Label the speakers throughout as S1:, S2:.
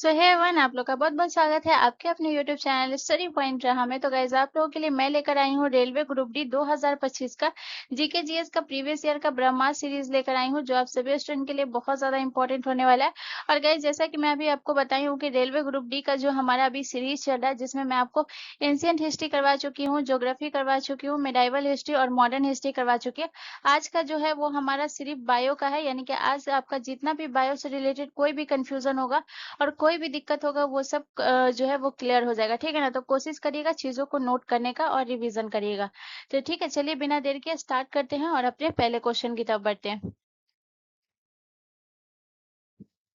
S1: सो hey everyone, आप लोग का बहुत बहुत स्वागत है आपके अपने यूट्यूब चैनल स्टडी पॉइंट रहा में। तो गाइज आप लोगों के लिए मैं लेकर आई हूँ रेलवे ग्रुप डी 2025 का जीके जीएस का प्रीवियस ईयर का ब्रह्मास्त्र सीरीज लेकर आई हूँ, जो आप सभी स्टूडेंट के लिए बहुत ज्यादा इंपॉर्टेंट होने वाला है। और गाइज जैसा कि मैं अभी आपको बताई हूँ कि रेलवे ग्रुप डी का जो हमारा अभी सीरीज चल रहा है, जिसमें मैं आपको एंशियंट हिस्ट्री करवा चुकी हूँ, ज्योग्राफी करवा चुकी हूँ, मेडाइवल हिस्ट्री और मॉडर्न हिस्ट्री करवा चुकी है। आज का जो है वो हमारा सिर्फ बायो का है, यानी कि आज आपका जितना भी बायो से रिलेटेड कोई भी कंफ्यूजन होगा और कोई भी दिक्कत होगा वो सब जो है वो क्लियर हो जाएगा। ठीक है ना? तो कोशिश करिएगा चीजों को नोट करने का और रिवीजन करिएगा। तो ठीक है, चलिए बिना देर के स्टार्ट करते हैं और अपने पहले क्वेश्चन की तरफ बढ़ते हैं।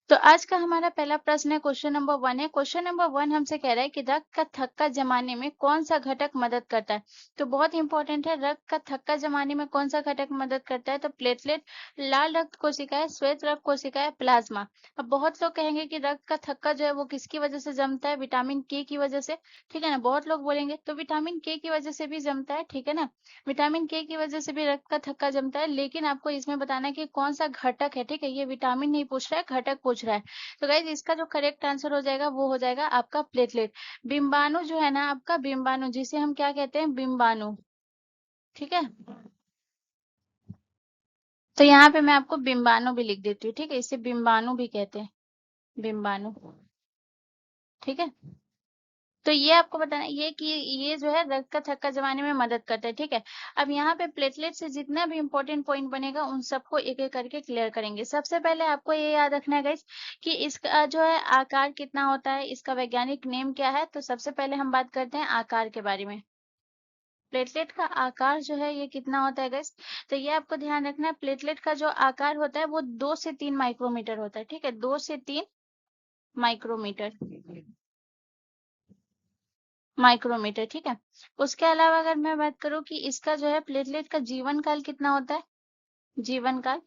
S1: तो आज का हमारा पहला प्रश्न है, क्वेश्चन नंबर 1 है। क्वेश्चन नंबर 1 हमसे कह रहा है कि रक्त का थक्का जमाने में कौन सा घटक मदद करता है। तो बहुत इंपॉर्टेंट है, रक्त का थक्का जमाने में कौन सा घटक मदद करता है। तो प्लेटलेट, लाल रक्त कोशिकाएं, श्वेत रक्त कोशिकाएं, प्लाज्मा। अब बहुत लोग कहेंगे कि रक्त का थक्का जो है वो किसकी वजह से जमता है, विटामिन के की वजह से। ठीक है ना? बहुत लोग बोलेंगे तो विटामिन के की वजह से भी जमता है। ठीक है ना? विटामिन के की वजह से भी रक्त का थक्का जमता है, लेकिन आपको इसमें बताना है कि कौन सा घटक है। ठीक है, ये विटामिन नहीं पूछ रहा है, घटक पूछ रहा है। तो गाइज इसका जो करेक्ट आंसर हो जाएगा वो हो जाएगा आपका प्लेटलेट। बिंबाणु जो है ना आपका, बिंबाणु जिसे हम क्या कहते हैं, बिंबाणु। ठीक है, तो यहाँ पे मैं आपको बिंबाणु भी लिख देती हूँ। ठीक है, इसे बिंबाणु भी कहते हैं, बिंबाणु। ठीक है, तो ये आपको बताना है ये कि ये जो है रक्त का थक्का जमाने में मदद करता है। ठीक है, अब यहाँ पे प्लेटलेट से जितना भी इंपॉर्टेंट पॉइंट बनेगा उन सबको एक एक करके क्लियर करेंगे। सबसे पहले आपको ये याद रखना है गाइस कि इसका जो है आकार कितना होता है, इसका वैज्ञानिक नेम क्या है। तो सबसे पहले हम बात करते हैं आकार के बारे में। प्लेटलेट का आकार जो है ये कितना होता है गाइस, तो ये आपको ध्यान रखना है। प्लेटलेट का जो आकार होता है वो 2 से 3 माइक्रोमीटर होता है। ठीक है, 2 से 3 माइक्रोमीटर, माइक्रोमीटर। ठीक है, उसके अलावा अगर मैं बात करूं कि इसका जो है प्लेटलेट का जीवन काल कितना होता है, जीवन काल।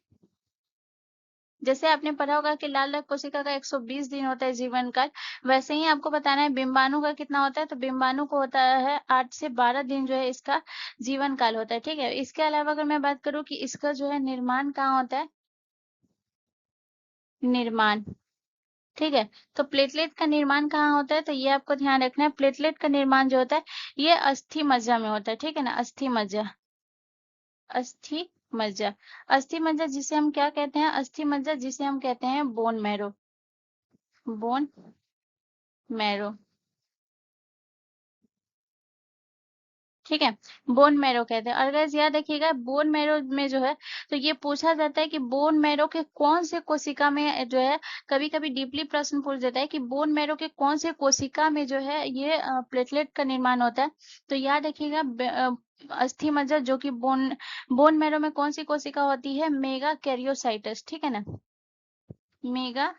S1: जैसे आपने पढ़ा होगा कि लाल रक्त कोशिका का 120 दिन होता है जीवन काल, वैसे ही आपको बताना है बिंबाणु का कितना होता है। तो बिंबाणु को होता है 8 से 12 दिन जो है इसका जीवन काल होता है। ठीक है, इसके अलावा अगर मैं बात करूं कि इसका जो है निर्माण कहाँ होता है, निर्माण। ठीक है, तो प्लेटलेट का निर्माण कहाँ होता है, तो ये आपको ध्यान रखना है। प्लेटलेट का निर्माण जो होता है ये अस्थि मज्जा में होता है। ठीक है ना, अस्थि मज्जा, अस्थि मज्जा। अस्थि मज्जा जिसे हम क्या कहते हैं, अस्थि मज्जा जिसे हम कहते हैं बोन मैरो, बोन मैरो। ठीक है, बोन मैरो कहते हैं। और गाइस याद रखिएगा बोन मैरो में जो है, तो ये पूछा जाता है कि बोन मैरो के कौन से कोशिका में जो है, कभी कभी डीपली प्रश्न पूछ देता है कि बोन मैरो के कौन से कोशिका में जो है ये प्लेटलेट का निर्माण होता है। तो याद रखिएगा अस्थि मज्जा जो कि बोन बोन मैरो में कौन सी कोशिका होती है, मेगा कैरियोसाइटस। ठीक है ना, मेगा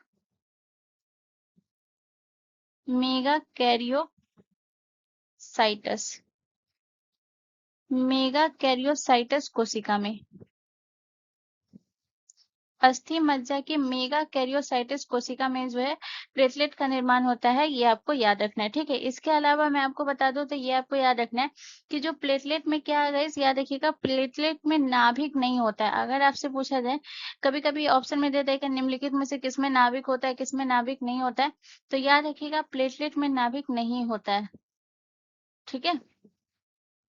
S1: मेगा कैरियोसाइटस, मेगा कैरियोसाइटस कोशिका में, अस्थि मज्जा की मेगा कैरियोसाइटिस कोशिका में जो है प्लेटलेट का निर्माण होता है। ये आपको याद रखना है। ठीक है, इसके अलावा मैं आपको बता दूं तो ये आपको याद रखना है कि जो प्लेटलेट में क्या है गाइस, याद रखिएगा प्लेटलेट में नाभिक नहीं होता है। अगर आपसे पूछा जाए, कभी कभी ऑप्शन में देता है कि निम्नलिखित में से किसमें नाभिक होता है, किसमें नाभिक नहीं होता है। तो याद रखिएगा प्लेटलेट में नाभिक नहीं होता है। ठीक है,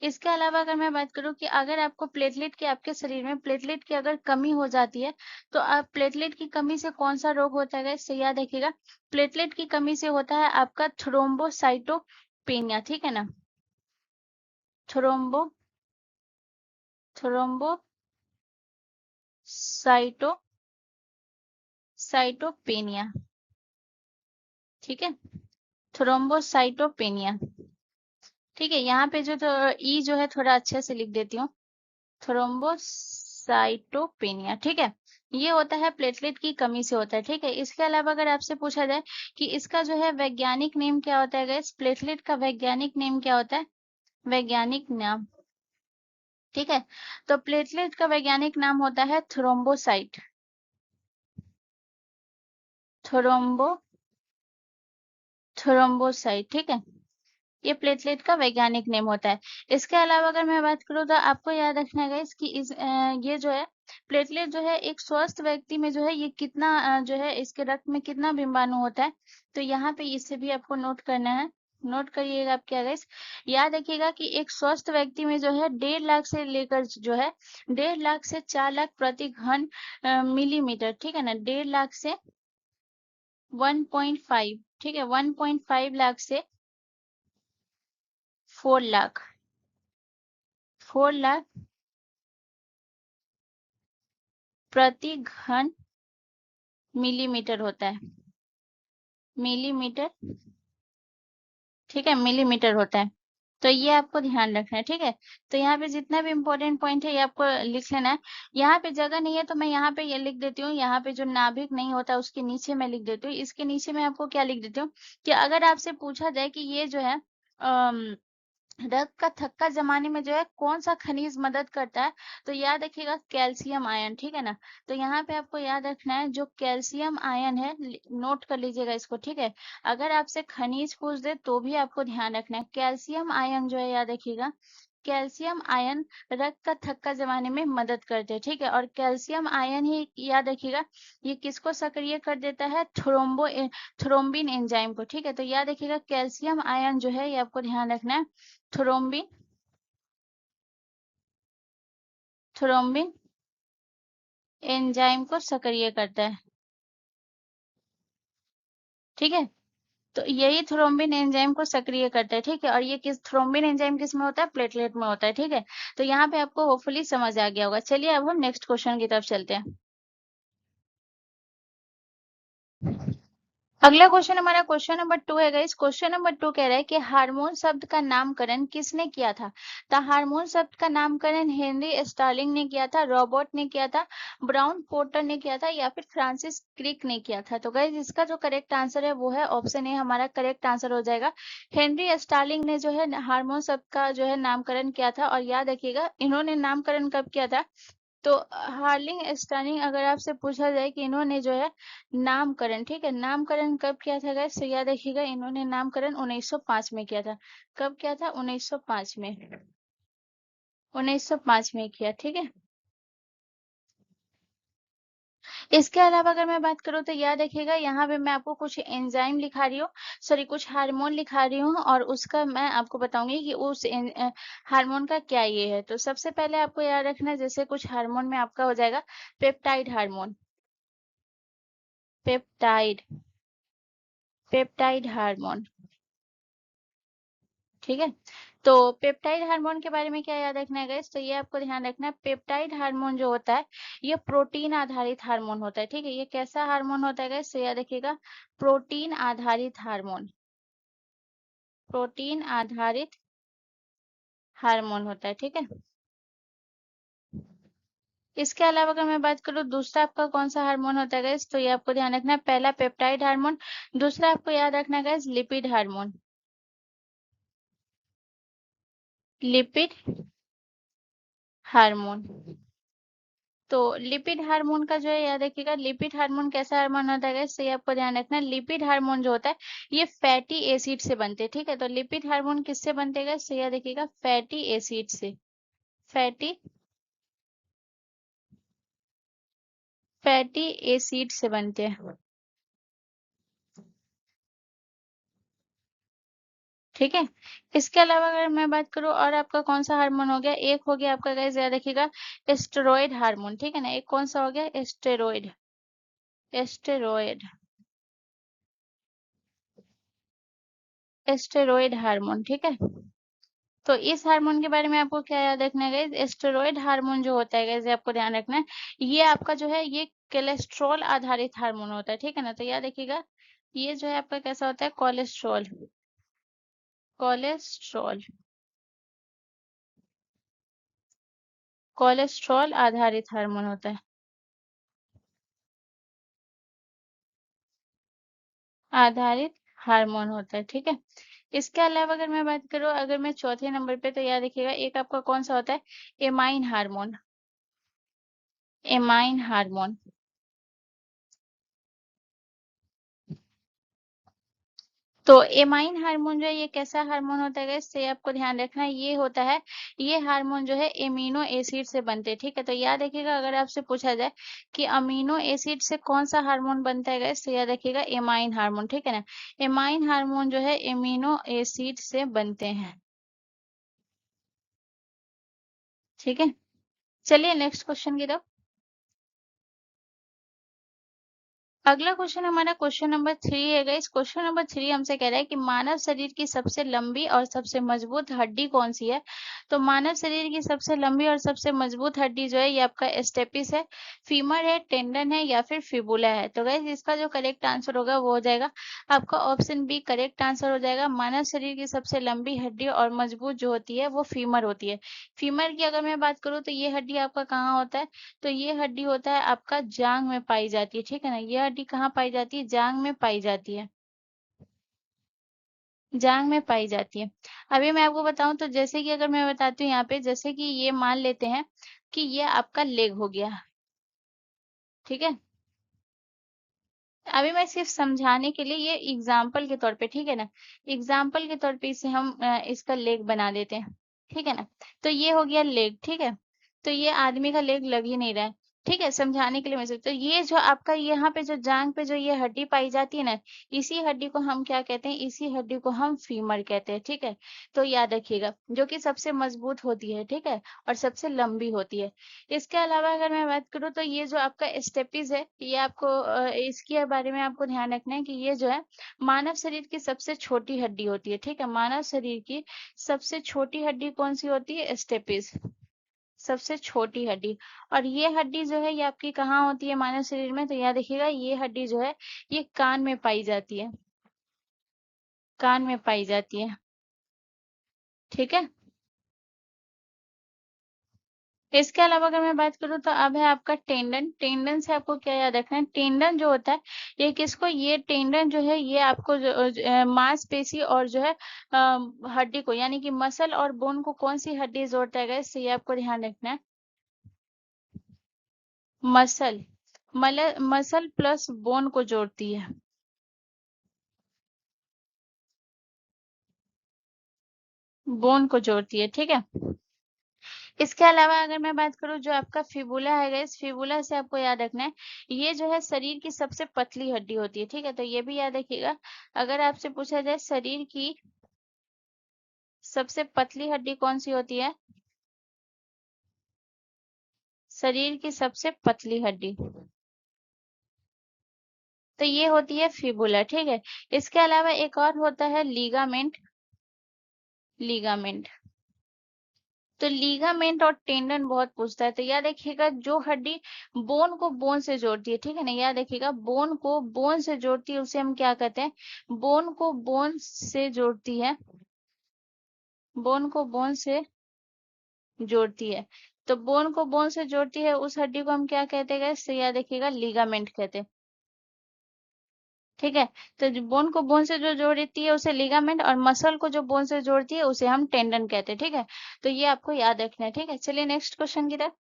S1: इसके अलावा अगर मैं बात करूं कि अगर आपको प्लेटलेट की, आपके शरीर में प्लेटलेट की अगर कमी हो जाती है, तो आप प्लेटलेट की कमी से कौन सा रोग होता है इससे याद रखिएगा, प्लेटलेट की कमी से होता है आपका थ्रोम्बोसाइटोपेनिया। ठीक है ना, थ्रोम्बो थ्रोम्बोसाइटो साइटोपेनिया। ठीक है, थ्रोम्बोसाइटोपेनिया। ठीक है, यहाँ पे जो तो ई जो है थोड़ा अच्छे से लिख देती हूँ, थ्रोम्बोसाइटोपेनिया। ठीक है, ये होता है प्लेटलेट की कमी से होता है। ठीक है, इसके अलावा अगर आपसे पूछा जाए कि इसका जो है वैज्ञानिक नेम क्या होता है गाइस, प्लेटलेट का वैज्ञानिक नेम क्या होता है, वैज्ञानिक नाम। ठीक है, तो प्लेटलेट का वैज्ञानिक नाम होता है थ्रोम्बोसाइट, थ्रोम्बो थ्रोम्बोसाइट। ठीक है, ये प्लेटलेट का वैज्ञानिक नेम होता है। इसके अलावा अगर मैं बात करूँ तो आपको याद रखना है गाइस कि ये जो है प्लेटलेट जो है एक स्वस्थ व्यक्ति में जो है ये कितना जो है इसके रक्त में कितना बिंबाणु होता है, तो यहाँ पे इसे भी आपको नोट करना है। नोट करिएगा आप क्या गाइस, याद रखिएगा कि एक स्वस्थ व्यक्ति में जो है 1.5 लाख से लेकर जो है 1.5 लाख से 4 लाख प्रति घन मिलीमीटर, ठीक है ना, 1.5 लाख से 1.5, ठीक है, 1.5 लाख से 4 लाख, 4 लाख प्रति घन मिलीमीटर होता है, मिलीमीटर, ठीक है, मिलीमीटर होता है। तो ये आपको ध्यान रखना है, ठीक है। तो यहाँ पे जितना भी इम्पोर्टेंट पॉइंट है ये आपको लिख लेना है। यहाँ पे जगह नहीं है तो मैं यहाँ पे ये लिख देती हूँ, यहाँ पे जो नाभिक नहीं होता उसके नीचे मैं लिख देती हूँ। इसके नीचे मैं आपको क्या लिख देती हूँ कि अगर आपसे पूछा जाए कि ये जो है रक्त का थक्का जमाने में जो है कौन सा खनिज मदद करता है, तो याद रखिएगा कैल्शियम आयन, ठीक है ना। तो यहाँ पे आपको याद रखना है जो कैल्शियम आयन है, नोट कर लीजिएगा इसको, ठीक है। अगर आपसे खनिज पूछ दे तो भी आपको ध्यान रखना है कैल्शियम आयन जो है, याद रखिएगा कैल्शियम आयन रक्त का थक्का जमाने में मदद करते हैं, ठीक है। और कैल्शियम आयन ही याद रखिएगा ये किसको सक्रिय कर देता है, थ्रोम्बिन एंजाइम को, ठीक है। तो याद रखिएगा कैल्शियम आयन जो है ये आपको ध्यान रखना है थ्रोम्बिन, थ्रोम्बिन एंजाइम को सक्रिय करता है, ठीक है। तो यही थ्रोम्बिन एंजाइम को सक्रिय करता है, ठीक है। और ये किस थ्रोम्बिन एंजाइम किस में होता है, प्लेटलेट में होता है, ठीक है। तो यहाँ पे आपको होपफुली समझ आ गया होगा। चलिए अब हम नेक्स्ट क्वेश्चन की तरफ चलते हैं। अगला क्वेश्चन हमारा क्वेश्चन नंबर 2 है गाइस। क्वेश्चन नंबर 2 कह रहा है कि हार्मोन शब्द का नामकरण किसने किया था। तो हार्मोन शब्द का नामकरण हेनरी स्टार्लिंग ने किया था, रॉबर्ट ने किया था, ब्राउन पोर्टर ने किया था, या फिर फ्रांसिस क्रिक ने किया था। तो गाइस इसका जो करेक्ट आंसर है वो है ऑप्शन ए हमारा करेक्ट आंसर हो जाएगा। हेनरी स्टार्लिंग ने जो है हार्मोन शब्द का जो है नामकरण किया था। और याद रखिएगा इन्होंने नामकरण कब किया था, तो हार्लिंग स्टार्लिंग अगर आपसे पूछा जाए कि इन्होंने जो है नामकरण, ठीक है, नामकरण कब किया था गाइस, तो याद रखिएगा इन्होंने नामकरण 1905 में किया था। कब किया था, 1905 में, 1905 में किया, ठीक है। इसके अलावा अगर मैं बात करूँ तो याद रखिएगा यहाँ पे मैं आपको कुछ एंजाइम लिखा रही हूँ, सॉरी कुछ हार्मोन लिखा रही हूँ, और उसका मैं आपको बताऊंगी कि उस हार्मोन का क्या ये है। तो सबसे पहले आपको याद रखना है, जैसे कुछ हार्मोन में आपका हो जाएगा peptide hormone, peptide, peptide hormone, ठीक है। तो पेप्टाइड हार्मोन के बारे में क्या याद रखना है गाइस, तो ये आपको ध्यान रखना है पेप्टाइड हार्मोन जो होता है ये प्रोटीन आधारित हार्मोन होता है, ठीक है। ये कैसा हार्मोन होता है गाइस, तो याद रखिएगा प्रोटीन आधारित हार्मोन, प्रोटीन आधारित हार्मोन होता है, ठीक है। इसके अलावा अगर मैं बात करूँ दूसरा आपका कौन सा हार्मोन होता है गाइस, तो ये आपको ध्यान रखना है पहला पेप्टाइड हार्मोन, दूसरा आपको याद रखना है guys lipid hormone, lipid hormone. तो लिपिड हार्मोन का जो है याद रखिएगा लिपिड हार्मोन कैसा हार्मोन होता है गाइस, तो ये आपको ध्यान रखना है लिपिड हार्मोन जो होता है ये फैटी एसिड से बनते हैं, ठीक है। तो लिपिड हार्मोन किससे बनते हैं गाइस, तो याद रखिएगा फैटी एसिड से, फैटी, फैटी एसिड से बनते हैं, ठीक है। इसके अलावा अगर मैं बात करूँ और आपका कौन सा हार्मोन हो गया, एक हो गया आपका गाइस याद रखिएगा स्टेरॉइड हार्मोन, ठीक है ना। एक कौन सा हो गया, स्टेरॉइड, स्टेरॉइड, स्टेरॉइड हार्मोन, ठीक है। तो इस हार्मोन के बारे में आपको क्या याद रखना है गाइस, स्टेरॉइड हार्मोन जो होता है गाइस ये आपको ध्यान रखना है ये आपका जो है ये कोलेस्ट्रॉल आधारित हार्मोन होता है, ठीक है ना। तो याद रखिएगा ये जो है आपका कैसा होता है, कोलेस्ट्रॉल, कोलेस्ट्रॉल, कोलेस्ट्रॉल आधारित हार्मोन होता है, आधारित हार्मोन होता है, ठीक है। इसके अलावा अगर मैं बात करूँ अगर मैं चौथे नंबर पे, तो याद रखिएगा एक आपका कौन सा होता है, एमाइन हार्मोन, एमाइन हार्मोन, तो एमाइन हार्मोन जो है ये कैसा हार्मोन होता है गाइस, इससे आपको ध्यान रखना है, ये होता है, ये हार्मोन जो है एमिनो एसिड से बनते हैं, ठीक है। तो याद रखिएगा, अगर आपसे पूछा जाए कि अमीनो एसिड से कौन सा हार्मोन बनता है गाइस, तो याद रखिएगा एमाइन हार्मोन, ठीक है ना। एमाइन हार्मोन जो है एमिनो एसिड से बनते हैं, ठीक है। चलिए नेक्स्ट क्वेश्चन की तरफ। अगला क्वेश्चन हमारा क्वेश्चन नंबर 3 है गाइस। क्वेश्चन नंबर 3 हमसे कह रहा है कि मानव शरीर की सबसे लंबी और सबसे मजबूत हड्डी कौन सी है। तो मानव शरीर की सबसे लंबी और सबसे मजबूत हड्डी जो है ये आपका स्टेपिस है, फीमर है, टेंडन है या फिर फिबुला है। तो गाइस इसका जो करेक्ट आंसर होगा वो हो जाएगा आपका ऑप्शन बी करेक्ट आंसर हो जाएगा। मानव शरीर की सबसे लंबी हड्डी और मजबूत जो होती है वो फीमर होती है। फीमर की अगर मैं बात करूँ तो ये हड्डी आपका कहाँ होता है, तो ये हड्डी होता है आपका जांग में पाई जाती है, ठीक है ना। ये हड्डी कहाँ पाई जाती है, जांग में पाई जाती है, जांग में पाई जाती है। अभी मैं आपको बताऊं तो जैसे कि अगर मैं बताती हूँ यहाँ पे, जैसे कि ये मान लेते हैं कि ये आपका लेग हो गया, ठीक है। अभी मैं सिर्फ समझाने के लिए ये एग्जाम्पल के तौर पे, ठीक है ना, एग्जाम्पल के तौर पे इसे हम इसका लेग बना देते हैं, ठीक है ना। तो ये हो गया लेग, ठीक है। तो ये आदमी का लेग लग ही नहीं रहा है, ठीक है, समझाने के लिए मैं तो ये जो आपका यहाँ पे जो जांग पे जो ये हड्डी पाई जाती है ना, इसी हड्डी को हम क्या कहते हैं, इसी हड्डी को हम फीमर कहते हैं, ठीक है। तो याद रखिएगा, जो कि सबसे मजबूत होती है, ठीक है, और सबसे लंबी होती है। इसके अलावा अगर मैं बात करूँ तो ये जो आपका स्टेपीज है, ये आपको इसके बारे में आपको ध्यान रखना है कि ये जो है मानव शरीर की सबसे छोटी हड्डी होती है, ठीक है। मानव शरीर की सबसे छोटी हड्डी कौन सी होती है, स्टेपीज, सबसे छोटी हड्डी। और ये हड्डी जो है ये आपकी कहाँ होती है मानव शरीर में, तो याद रखिएगा ये हड्डी जो है ये कान में पाई जाती है, कान में पाई जाती है, ठीक है। इसके अलावा अगर मैं बात करूँ तो अब है आपका टेंडन। टेंडन से आपको क्या याद रखना है, टेंडन जो होता है ये किसको, ये टेंडन जो है ये आपको मांसपेशी और जो है हड्डी को, यानी कि मसल और बोन को कौन सी हड्डी जोड़ता है guys? तो ये आपको ध्यान रखना है, मसल, मसल प्लस बोन को जोड़ती है, बोन को जोड़ती है, ठीक है। इसके अलावा अगर मैं बात करूँ जो आपका फिबुला है गाइस, फिबुला से आपको याद रखना है ये जो है शरीर की सबसे पतली हड्डी होती है, ठीक है। तो ये भी याद रखिएगा, अगर आपसे पूछा जाए शरीर की सबसे पतली हड्डी कौन सी होती है, शरीर की सबसे पतली हड्डी, तो ये होती है फिबुला, ठीक है। इसके अलावा एक और होता है लीगामेंट, लीगामेंट। तो लीगामेंट और टेंडन बहुत पूछता है, तो याद रखिएगा जो हड्डी बोन को बोन से जोड़ती है, ठीक है ना, याद रखिएगा बोन को बोन से जोड़ती है उसे हम क्या कहते हैं, बोन को बोन से जोड़ती है, बोन को बोन से जोड़ती है। तो बोन को बोन से जोड़ती है उस हड्डी को हम क्या कहते हैं guys? तो याद रखिएगा लीगामेंट कहते हैं, ठीक है। तो जो बोन को बोन से जो जोड़ती है उसे लिगामेंट, और मसल को जो बोन से जोड़ती है उसे हम टेंडन कहते हैं, ठीक है। तो ये आपको याद रखना है, ठीक है। चलिए नेक्स्ट क्वेश्चन की तरफ।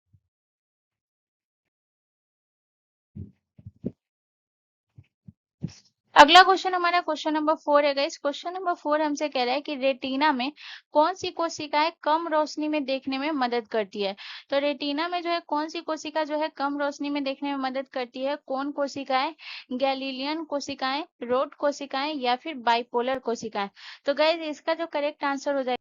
S1: अगला क्वेश्चन हमारा क्वेश्चन नंबर 4 है गाइस। क्वेश्चन नंबर 4 हमसे कह रहा है कि रेटिना में कौन सी कोशिकाएं कम रोशनी में देखने में मदद करती है। तो रेटिना में जो है कौन सी कोशिका जो है कम रोशनी में देखने में मदद करती है, कौन कोशिकाएं, गैलीलियन कोशिकाएं, रोड कोशिकाएं या फिर बाइपोलर कोशिकाएं। तो गाइस इसका जो करेक्ट आंसर हो जाएगा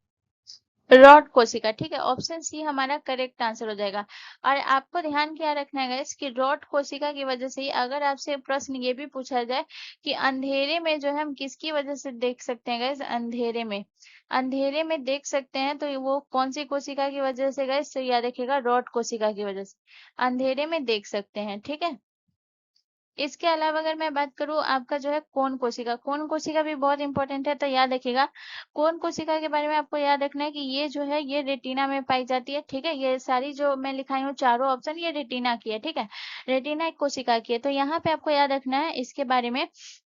S1: रॉड कोशिका, ठीक है। ऑप्शन सी हमारा करेक्ट आंसर हो जाएगा। और आपको ध्यान क्या रखना है गाइस कि रॉड कोशिका की वजह से ही अगर आपसे प्रश्न ये भी पूछा जाए कि अंधेरे में जो है हम किसकी वजह से देख सकते हैं गाइस, अंधेरे में, अंधेरे में देख सकते हैं तो वो कौन सी कोशिका की वजह से गाइस, तो याद रखिएगा रॉड कोशिका की वजह से अंधेरे में देख सकते हैं, ठीक है। इसके अलावा अगर मैं बात करूं आपका जो है कोन कोशिका, कोन कोशिका भी बहुत इंपॉर्टेंट है, तो याद रखिएगा कोन कोशिका के बारे में आपको याद रखना है कि ये जो है ये रेटिना में पाई जाती है, ठीक है। ये सारी जो मैं लिखाई हूँ चारों ऑप्शन ये रेटिना की है, ठीक है, रेटिना एक कोशिका की है। तो यहाँ पे आपको याद रखना है इसके बारे में,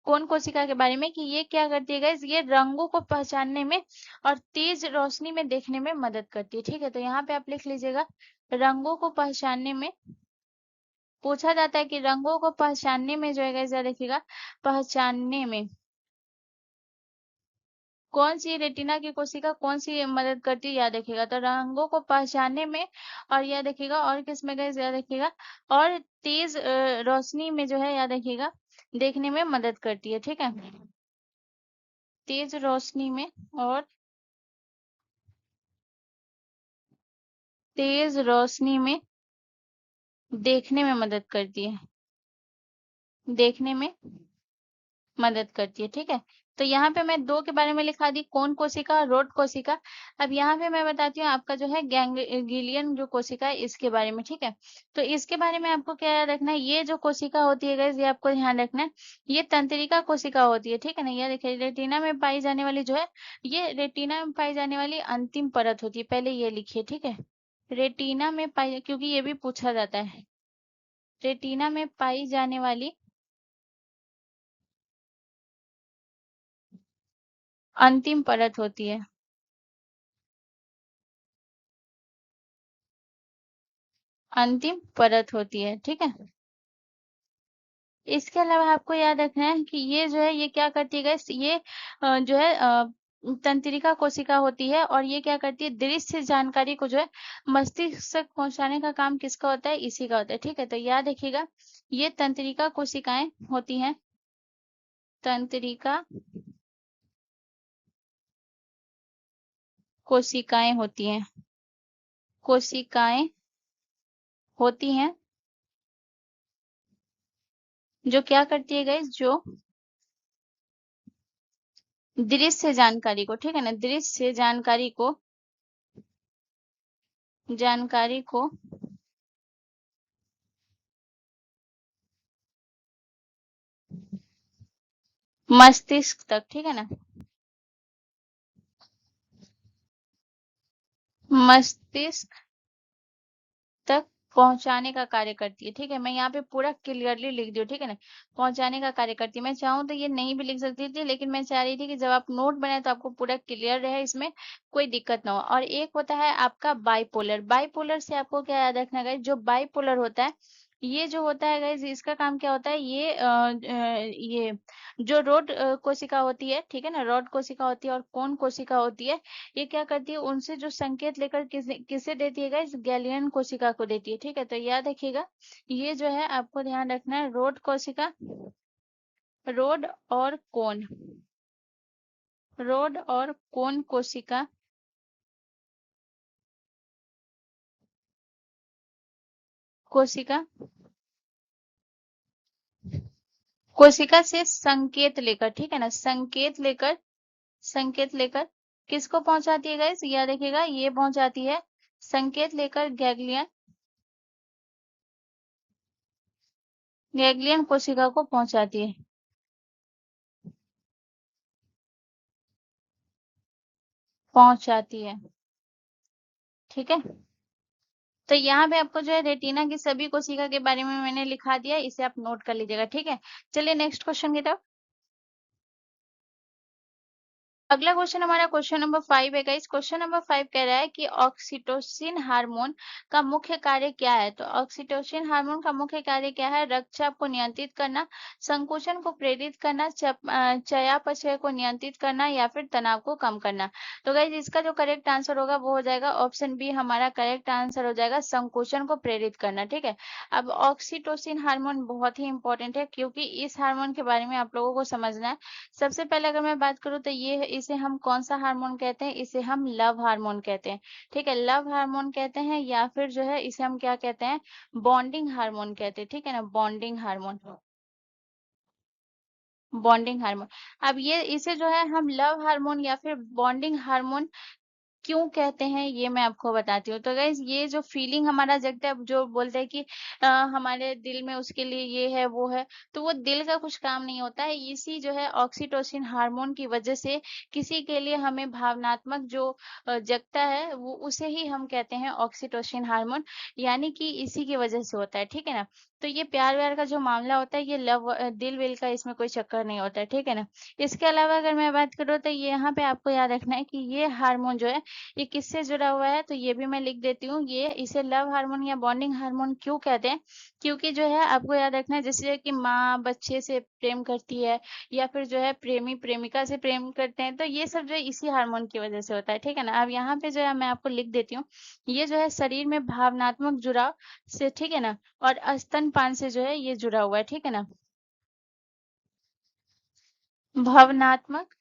S1: कोन कोशिका के बारे में कि ये क्या करती है गाइस, ये रंगों को पहचानने में और तेज रोशनी में देखने में मदद करती है, ठीक है। तो यहाँ पे आप लिख लीजिएगा रंगों को पहचानने में, पूछा जाता है कि रंगों को पहचानने में जो है गाइस याद रखिएगा, पहचानने में कौन सी रेटिना की कोशिका कौन सी मदद करती है, याद रखिएगा। तो रंगों को पहचानने में, और याद रखिएगा, और किस में गए याद रखिएगा, और तेज रोशनी में जो है याद रखिएगा देखने में मदद करती है, ठीक है। तेज रोशनी में और तेज रोशनी में देखने में मदद करती है, देखने में मदद करती है, ठीक है। तो यहाँ पे मैं दो के बारे में लिखा दी, कौन कोशिका और रोड कोशिका। अब यहाँ पे मैं बताती हूँ आपका जो है गैंग्लियन जो कोशिका है इसके बारे में, ठीक है। तो इसके बारे में आपको क्या याद रखना है, ये जो कोशिका होती है गाइस, ये आपको ध्यान रखना है, ये तंत्रिका कोशिका होती है, ठीक है ना। ये देखिए रेटिना में पाई जाने वाली जो है, ये रेटिना में पाई जाने वाली अंतिम परत होती है, पहले ये लिखिए, ठीक है। रेटिना में पाई, क्योंकि ये भी पूछा जाता है, रेटिना में पाई जाने वाली अंतिम परत होती है, अंतिम परत होती है, ठीक है। इसके अलावा आपको याद रखना है कि ये जो है ये क्या करती है गाइस, ये जो है तंत्रिका कोशिका होती है, और ये क्या करती है, दृश्य जानकारी को जो है मस्तिष्क तक पहुंचाने का काम किसका होता है, इसी का होता है, ठीक है। तो याद रखिएगा ये तंत्रिका कोशिकाएं होती हैं, तंत्रिका कोशिकाएं होती हैं, कोशिकाएं होती हैं जो क्या करती है गाइस, जो दृश्य जानकारी को, ठीक है ना, दृश्य जानकारी को मस्तिष्क तक, ठीक है ना, मस्तिष्क तक पहुंचाने का कार्य करती है, ठीक है। मैं यहाँ पे पूरा क्लियरली लिख दी हूँ, ठीक है ना, पहुंचाने का कार्य करती है। मैं चाहूँ तो ये नहीं भी लिख सकती थी, लेकिन मैं चाह रही थी कि जब आप नोट बनाए तो आपको पूरा क्लियर रहे, इसमें कोई दिक्कत ना हो। और एक होता है आपका बाइपोलर, बाइपोलर से आपको क्या याद रखना है, जो बाइपोलर होता है, ये जो होता है गाइस, इसका काम क्या होता है, ये जो रोड कोशिका होती है, ठीक है ना, रोड कोशिका होती है और कोन कोशिका होती है, ये क्या करती है, उनसे जो संकेत लेकर किसे किसे देती है गाइस, गैलियन कोशिका को देती है, ठीक है। तो याद रखिएगा ये जो है आपको ध्यान रखना है, रोड कोशिका, रोड और कोन, रोड और कोन कोशिका, कोशिका कोशिका से संकेत लेकर, ठीक है ना, संकेत लेकर किसको पहुंचाती है गाइस, याद रखिएगा ये पहुंचाती है, संकेत लेकर गैग्लियन कोशिका को पहुंचाती है, पहुंचाती है, ठीक है। तो यहाँ पे आपको जो है रेटिना की सभी कोशिका के बारे में मैंने लिखा दिया, इसे आप नोट कर लीजिएगा, ठीक है। चलिए नेक्स्ट क्वेश्चन की तरफ। अगला क्वेश्चन हमारा क्वेश्चन नंबर 5 है गाइस। क्वेश्चन नंबर 5 कह रहा है कि ऑक्सीटोसिन हार्मोन का मुख्य कार्य क्या है। तो ऑक्सीटोसिन हार्मोन का मुख्य कार्य क्या है, रक्तचाप को नियंत्रित करना, संकोचन को प्रेरित करना, चयापचय को नियंत्रित करना, या फिर तनाव को कम करना। तो गाइस इसका जो करेक्ट आंसर होगा वो हो जाएगा ऑप्शन बी, हमारा करेक्ट आंसर हो जाएगा संकोचन को प्रेरित करना, ठीक है। अब ऑक्सीटोसिन हार्मोन बहुत ही इंपॉर्टेंट है, क्योंकि इस हार्मोन के बारे में आप लोगों को समझना है। सबसे पहले अगर मैं बात करूँ तो ये इसे हम कौन सा हार्मोन कहते हैं, इसे हम लव हार्मोन कहते हैं, ठीक है, लव हार्मोन कहते हैं, या फिर जो है इसे हम क्या कहते हैं, बॉन्डिंग हार्मोन कहते हैं, ठीक है ना, बॉन्डिंग हार्मोन, बॉन्डिंग हार्मोन। अब ये इसे जो है हम लव हार्मोन या फिर बॉन्डिंग हार्मोन क्यों कहते हैं, ये मैं आपको बताती हूँ। तो गाइज ये जो फीलिंग हमारा जगता है, जो बोलते हैं कि हमारे दिल में उसके लिए ये है वो है, तो वो दिल का कुछ काम नहीं होता है, इसी जो है ऑक्सीटोसिन हार्मोन की वजह से किसी के लिए हमें भावनात्मक जो जगता है वो उसे ही हम कहते हैं ऑक्सीटोसिन हार्मोन, यानी कि इसी की वजह से होता है, ठीक है ना। तो ये प्यार व्यार का जो मामला होता है, ये लव दिल विल का इसमें कोई चक्कर नहीं होता है, ठीक है ना। इसके अलावा अगर मैं बात करूँ तो ये यहाँ पे आपको याद रखना है कि ये हार्मोन जो है ये किससे जुड़ा हुआ है, तो ये भी मैं लिख देती हूँ। ये इसे लव हार्मोन या बॉन्डिंग हार्मोन क्यों कहते हैं, क्योंकि जो है आपको याद रखना है, जैसे कि माँ बच्चे से प्रेम करती है या फिर जो है प्रेमी प्रेमिका से प्रेम करते हैं, तो ये सब जो है इसी हार्मोन की वजह से होता है, ठीक है ना। अब यहाँ पे जो है मैं आपको लिख देती हूँ, ये जो है शरीर में भावनात्मक जुड़ाव से, ठीक है ना, और स्तनपान से जो है ये जुड़ा हुआ है, ठीक है ना। भावनात्मक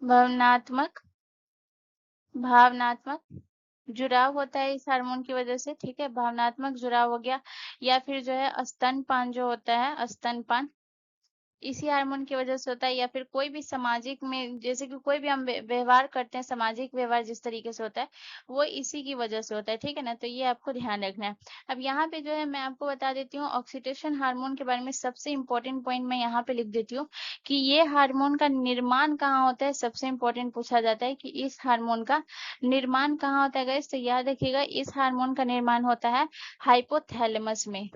S1: भावनात्मक भावनात्मक जुड़ाव होता है इस हार्मोन की वजह से, ठीक है, भावनात्मक जुड़ाव हो गया। या फिर जो है स्तनपान जो होता है, स्तनपान इसी हार्मोन की वजह से होता है। या फिर कोई भी सामाजिक में, जैसे कि कोई भी हम व्यवहार करते हैं, सामाजिक व्यवहार जिस तरीके से होता है वो इसी की वजह से होता है, ठीक है ना। तो ये आपको ध्यान रखना है। अब यहाँ पे जो है मैं आपको बता देती हूँ ऑक्सीटोसिन हार्मोन के बारे में। सबसे इंपॉर्टेंट पॉइंट मैं यहाँ पे लिख देती हूँ कि ये हार्मोन का निर्माण कहाँ होता है। सबसे इंपॉर्टेंट पूछा जाता है कि इस हार्मोन का निर्माण कहाँ होता है गाइस, तो याद रखिएगा इस हार्मोन का निर्माण होता है हाइपोथैलेमस में।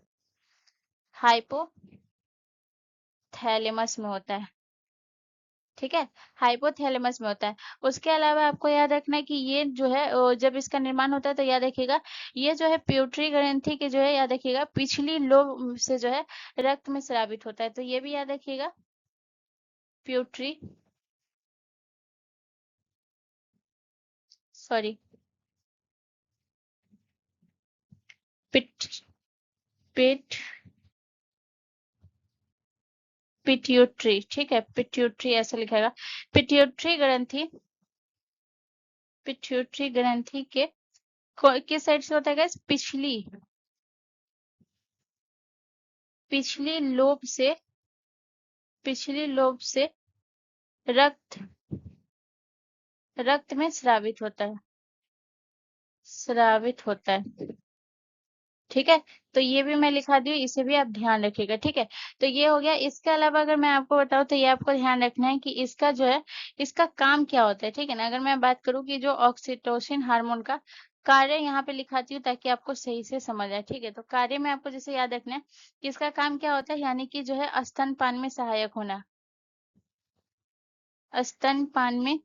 S1: हाइपोथैलेमस में होता है, ठीक है, हाइपोथैलेमस में होता है। उसके अलावा आपको याद रखना है कि ये जो है जब इसका निर्माण होता है तो याद रखिएगा ये जो है प्यूटरी ग्रंथि के जो है याद रखिएगा पिछली लोब से जो है रक्त में स्रावित होता है, तो ये भी याद रखिएगा। प्यूटरी, सॉरी, पिट पिट पिट्यूटरी, ठीक है, पिट्यूटरी ऐसा लिखेगा। पिट्यूटरी ग्रंथि, पिट्यूटरी ग्रंथि के किस साइड से होता है guys? पिछली पिछली लोब से, पिछली लोब से रक्त रक्त में स्रावित होता है, स्रावित होता है, ठीक है। तो ये भी मैं लिखा दी हूँ, इसे भी आप ध्यान रखिएगा, ठीक है। तो ये हो गया। इसके अलावा अगर मैं आपको बताऊँ तो ये आपको ध्यान रखना है कि इसका जो है इसका काम क्या होता है, ठीक है ना। अगर मैं बात करूँ कि जो ऑक्सीटोसिन हार्मोन का कार्य यहाँ पे लिखाती हूँ ताकि आपको सही से समझ आए, ठीक है। तो कार्य में आपको जैसे याद रखना है कि इसका काम क्या होता है, यानी कि जो है स्तनपान में सहायक होना, स्तनपान में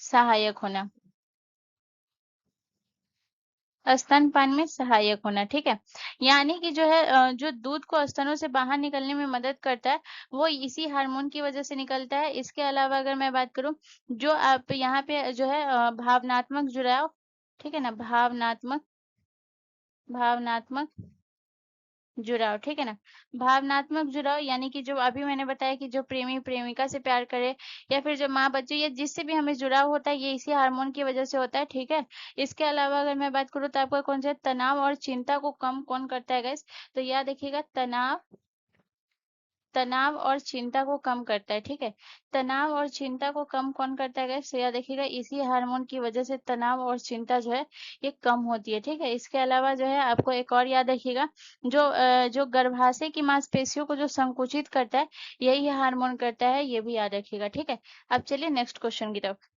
S1: सहायक होना, स्तनपान में सहायक होना, ठीक है। यानी कि जो है जो दूध को स्तनों से बाहर निकलने में मदद करता है वो इसी हार्मोन की वजह से निकलता है। इसके अलावा अगर मैं बात करूं, जो आप यहाँ पे जो है भावनात्मक जुड़ाव, ठीक है ना, भावनात्मक जुड़ाव, ठीक है ना। भावनात्मक जुड़ाव यानी कि जो अभी मैंने बताया कि जो प्रेमी प्रेमिका से प्यार करे या फिर जो माँ बच्चे या जिससे भी हमें जुड़ाव होता है ये इसी हार्मोन की वजह से होता है, ठीक है। इसके अलावा अगर मैं बात करूँ तो आपका कौन सा तनाव और चिंता को कम कौन करता है गाइस, तो याद रखिएगा तनाव, तनाव और चिंता को कम करता है, ठीक है। तनाव और चिंता को कम कौन करता है गाइस, तो याद रखिएगा इसी हार्मोन की वजह से तनाव और चिंता जो है ये कम होती है, ठीक है। इसके अलावा जो है आपको एक और याद रखिएगा, जो गर्भाशय की मांसपेशियों को जो संकुचित करता है यही हार्मोन करता है, ये भी याद रखिएगा, ठीक है। अब चलिए नेक्स्ट क्वेश्चन की तरफ।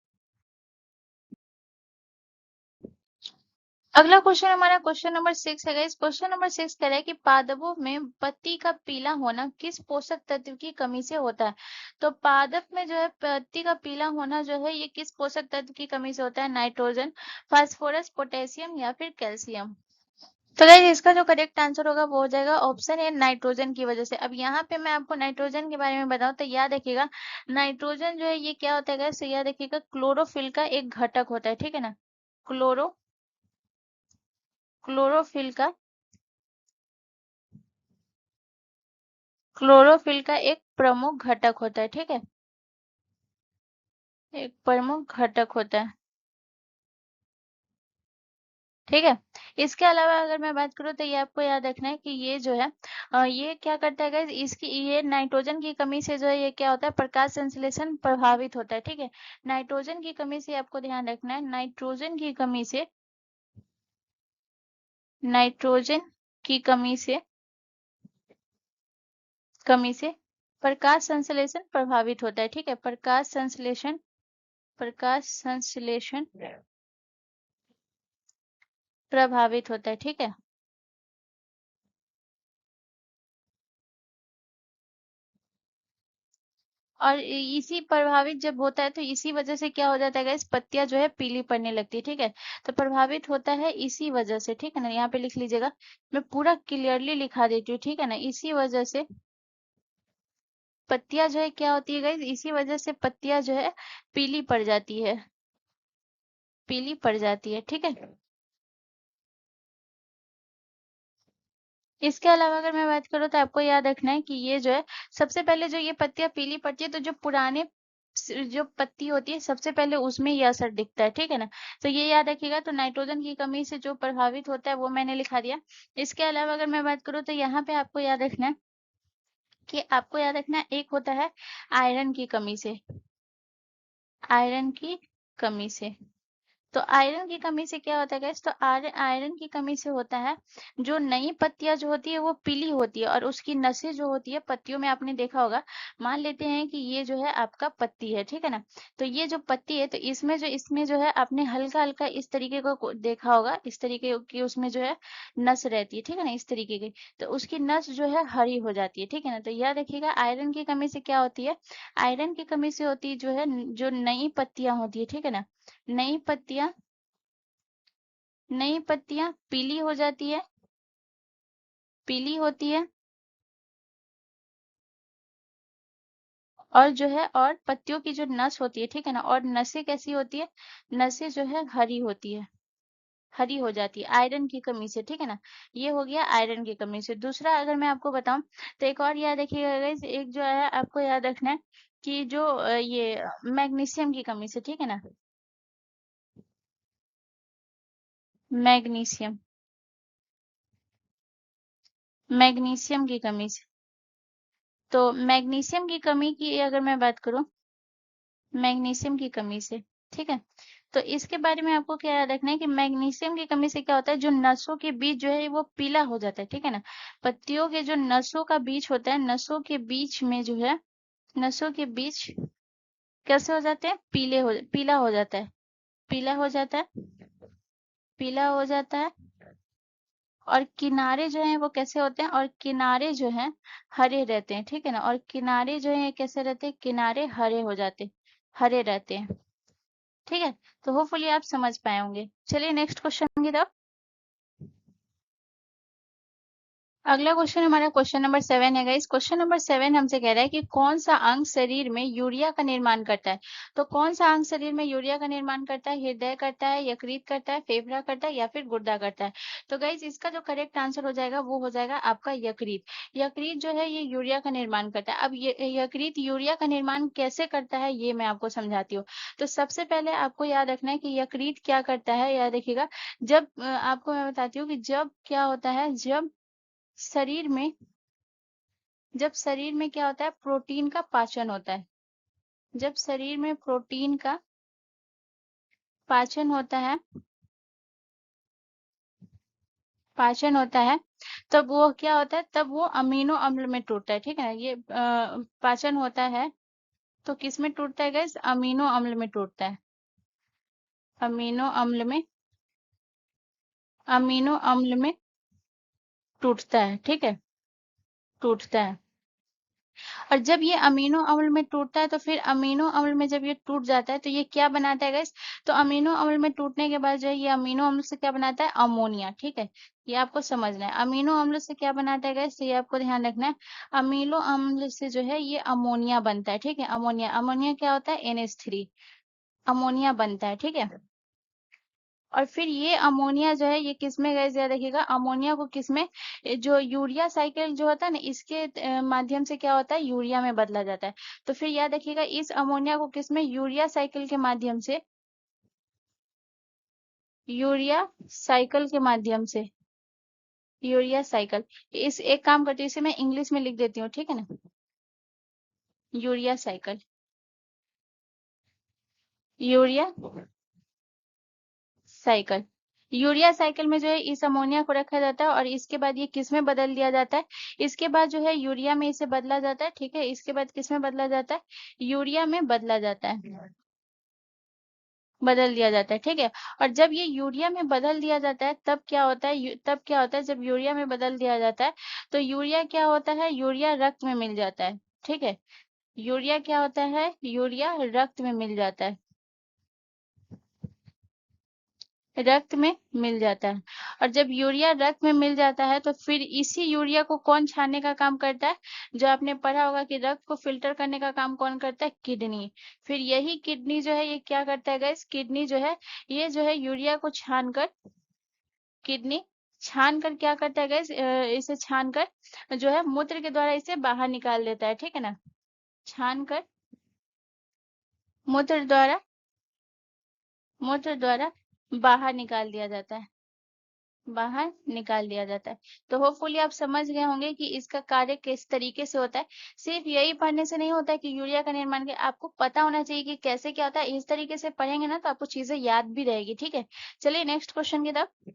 S1: अगला क्वेश्चन हमारा क्वेश्चन नंबर 6 है गाइस। क्वेश्चन नंबर 6 कह रहा है कि पादपों में पत्ती का पीला होना किस पोषक तत्व की कमी से होता है। तो पादप में जो है पत्ती का पीला होना जो है ये किस पोषक तत्व की कमी से होता है, नाइट्रोजन, फास्फोरस, पोटेशियम या फिर कैल्शियम। तो गाइस इसका जो करेक्ट आंसर होगा वो हो जाएगा ऑप्शन है नाइट्रोजन की वजह से। अब यहाँ पे मैं आपको नाइट्रोजन के बारे में बताऊं तो याद रखिएगा नाइट्रोजन जो है ये क्या होता है गाइस, तो याद रखिएगा क्लोरोफिल का एक घटक होता है, ठीक है ना। क्लोरो क्लोरोफिल का क्लोरोफिल का एक प्रमुख घटक होता है, ठीक है, एक प्रमुख घटक होता है, ठीक है। इसके अलावा अगर मैं बात करूँ तो ये आपको याद रखना है कि ये जो है ये क्या करता है guys, इसकी ये नाइट्रोजन की कमी से जो है ये क्या होता है, प्रकाश संश्लेषण प्रभावित होता है, ठीक है। नाइट्रोजन की कमी से आपको ध्यान रखना है, नाइट्रोजन की कमी से, नाइट्रोजन की कमी से प्रकाश संश्लेषण प्रभावित होता है, ठीक है। प्रकाश संश्लेषण प्रभावित होता है, ठीक है। और इसी प्रभावित जब होता है तो इसी वजह से क्या हो जाता है गाइस, पत्तियां जो है पीली पड़ने लगती है, ठीक है। तो प्रभावित होता है इसी वजह से, ठीक है ना, यहाँ पे लिख लीजिएगा। मैं पूरा क्लियरली लिखा देती हूँ, ठीक है ना, इसी वजह से पत्तियां जो है क्या होती है गाइस, इसी वजह से पत्तियां जो है पीली पड़ जाती है, पीली पड़ जाती है, ठीक है। इसके अलावा अगर मैं बात करूँ तो आपको याद रखना है कि ये जो है सबसे पहले जो ये पत्तियां पीली पड़ती है तो जो पुराने जो पत्ती होती है सबसे पहले उसमें ये असर दिखता है, ठीक है ना। तो ये याद रखिएगा। तो नाइट्रोजन की कमी से जो प्रभावित होता है वो मैंने लिखा दिया। इसके अलावा अगर मैं बात करूँ तो यहाँ पे आपको याद रखना है कि आपको याद रखना है एक होता है आयरन की कमी से, आयरन की कमी से। तो आयरन की कमी से क्या होता है गैस, तो आयरन की कमी से होता है जो नई पत्तियां जो होती है वो पीली होती है और उसकी नसें जो होती है पत्तियों में आपने देखा होगा। मान लेते हैं कि ये जो है आपका पत्ती है, ठीक है ना। तो ये जो पत्ती है तो इसमें जो है आपने हल्का हल्का इस तरीके को देखा होगा, इस तरीके की उसमें जो है नस रहती है, ठीक है ना, इस तरीके की। तो उसकी नस जो है हरी हो जाती है, ठीक है ना। तो याद रखिएगा आयरन की कमी से क्या होती है, आयरन की कमी से होती है जो है जो नई पत्तियां होती है, ठीक है ना। नई पत्तियां, नई पत्तियां पीली हो जाती है, पीली होती है। और जो है और पत्तियों की जो नस होती है, ठीक है ना, और नसें कैसी होती है, नसें जो है हरी होती है, हरी हो जाती है आयरन की कमी से, ठीक है ना। ये हो गया आयरन की कमी से। दूसरा अगर मैं आपको बताऊं तो एक और याद रखिएगा guys, एक जो है आपको याद रखना है कि जो ये मैग्नीशियम की कमी से, ठीक है ना, मैग्नीशियम, मैग्नीशियम की कमी से। तो मैग्नीशियम की कमी की अगर मैं बात करूं, मैग्नीशियम की कमी से, ठीक है। तो इसके बारे में आपको क्या याद रखना है कि मैग्नीशियम की कमी से क्या होता है, जो नसों के बीच जो है वो पीला हो जाता है, ठीक है ना। पत्तियों के जो नसों का बीच होता है, नसों के बीच में जो है, नसों के बीच कैसे हो जाते हैं, पीला हो जाता है, पीला हो जाता है, पीला हो जाता है। और किनारे जो हैं वो कैसे होते हैं, और किनारे जो हैं हरे रहते हैं, ठीक है ना। और किनारे जो हैं कैसे रहते हैं, किनारे हरे हो जाते, हरे रहते हैं, ठीक है। तो होपफुली आप समझ पाए होंगे। चलिए नेक्स्ट क्वेश्चन की तरफ। अगला क्वेश्चन हमारा क्वेश्चन नंबर 7 है गाइस। क्वेश्चन नंबर 7 हमसे कह रहा है कि कौन सा अंग शरीर में यूरिया का निर्माण करता है। तो कौन सा अंग शरीर में यूरिया का निर्माण करता है, हृदय करता है, यकृत करता है, फेफड़ा करता है या फिर गुर्दा करता है। तो गाइस इसका जो करेक्ट आंसर हो जाएगा वो हो जाएगा आपका यकृत। यकृत जो है ये यूरिया का निर्माण करता है। अब ये यकृत यूरिया का निर्माण कैसे करता है ये मैं आपको समझाती हूँ। तो सबसे पहले आपको याद रखना है कि यकृत क्या करता है, याद रखिएगा। जब आपको मैं बताती हूँ कि जब क्या होता है, शरीर में जब शरीर में क्या होता है, प्रोटीन का पाचन होता है। जब शरीर में प्रोटीन का पाचन होता है, पाचन होता है, तब वो क्या होता है, तब वो अमीनो अम्ल में टूटता है, ठीक है ना। ये पाचन होता है तो किस में टूटता है गैस, अमीनो अम्ल में टूटता है, अमीनो अम्ल में, अमीनो अम्ल में टूटता है, ठीक है, टूटता है। और जब ये अमीनो अम्ल में टूटता है तो फिर अमीनो अम्ल में जब ये टूट जाता है तो ये क्या बनाता है गाइस, तो अमीनो अम्ल में टूटने के बाद जो है ये अमीनो अम्ल से क्या बनाता है, अमोनिया, ठीक है। ये आपको समझना है अमीनो अम्ल से क्या बनाता है गाइस, तो ये आपको ध्यान रखना है। अमीनो अम्ल से जो है ये अमोनिया बनता है, ठीक है। अमोनिया, अमोनिया क्या होता है, NH3, अमोनिया बनता है, ठीक है। और फिर ये अमोनिया जो है ये किसमें गैस, याद रखिएगा अमोनिया को किसमें, जो यूरिया साइकिल जो होता है ना इसके माध्यम से क्या होता है, यूरिया में बदला जाता है। तो फिर याद रखिएगा इस अमोनिया को किसमें, यूरिया साइकिल के माध्यम से, यूरिया साइकिल के माध्यम से, यूरिया साइकिल। इस एक काम करती हूँ, इसे मैं इंग्लिश में लिख देती हूँ, ठीक है ना, urea cycle, urea cycle. Urea cycle में जो है इस अमोनिया को रखा जाता है और इसके बाद ये किस में बदल दिया जाता है, इसके बाद जो है यूरिया में इसे बदला जाता है, ठीक है। इसके बाद किस में बदला जाता है, यूरिया में बदला जाता है, बदल दिया जाता है, ठीक है। और जब ये यूरिया में बदल दिया जाता है तब क्या होता है, तब क्या होता है, जब यूरिया में बदल दिया जाता है तो यूरिया क्या होता है, यूरिया रक्त में मिल जाता है, ठीक है। यूरिया क्या होता है? यूरिया रक्त में मिल जाता है, रक्त में मिल जाता है। और जब यूरिया रक्त में मिल जाता है तो फिर इसी यूरिया को कौन छानने का काम करता है? जो आपने पढ़ा होगा कि रक्त को फिल्टर करने का काम कौन करता है? किडनी। फिर यही किडनी जो है ये क्या करता है गाइस? किडनी जो है ये जो है यूरिया को छानकर, किडनी छान कर क्या करता है गाइस? इसे छान कर जो है मूत्र के द्वारा इसे बाहर निकाल देता है, ठीक है ना? छान कर मूत्र द्वारा, मूत्र द्वारा बाहर निकाल दिया जाता है, बाहर निकाल दिया जाता है। तो होपफुली आप समझ गए होंगे कि इसका कार्य किस तरीके से होता है। सिर्फ यही पढ़ने से नहीं होता है कि यूरिया का निर्माण के आपको पता होना चाहिए कि कैसे क्या होता है। इस तरीके से पढ़ेंगे ना तो आपको चीजें याद भी रहेगी, ठीक है? चलिए नेक्स्ट क्वेश्चन की तरफ।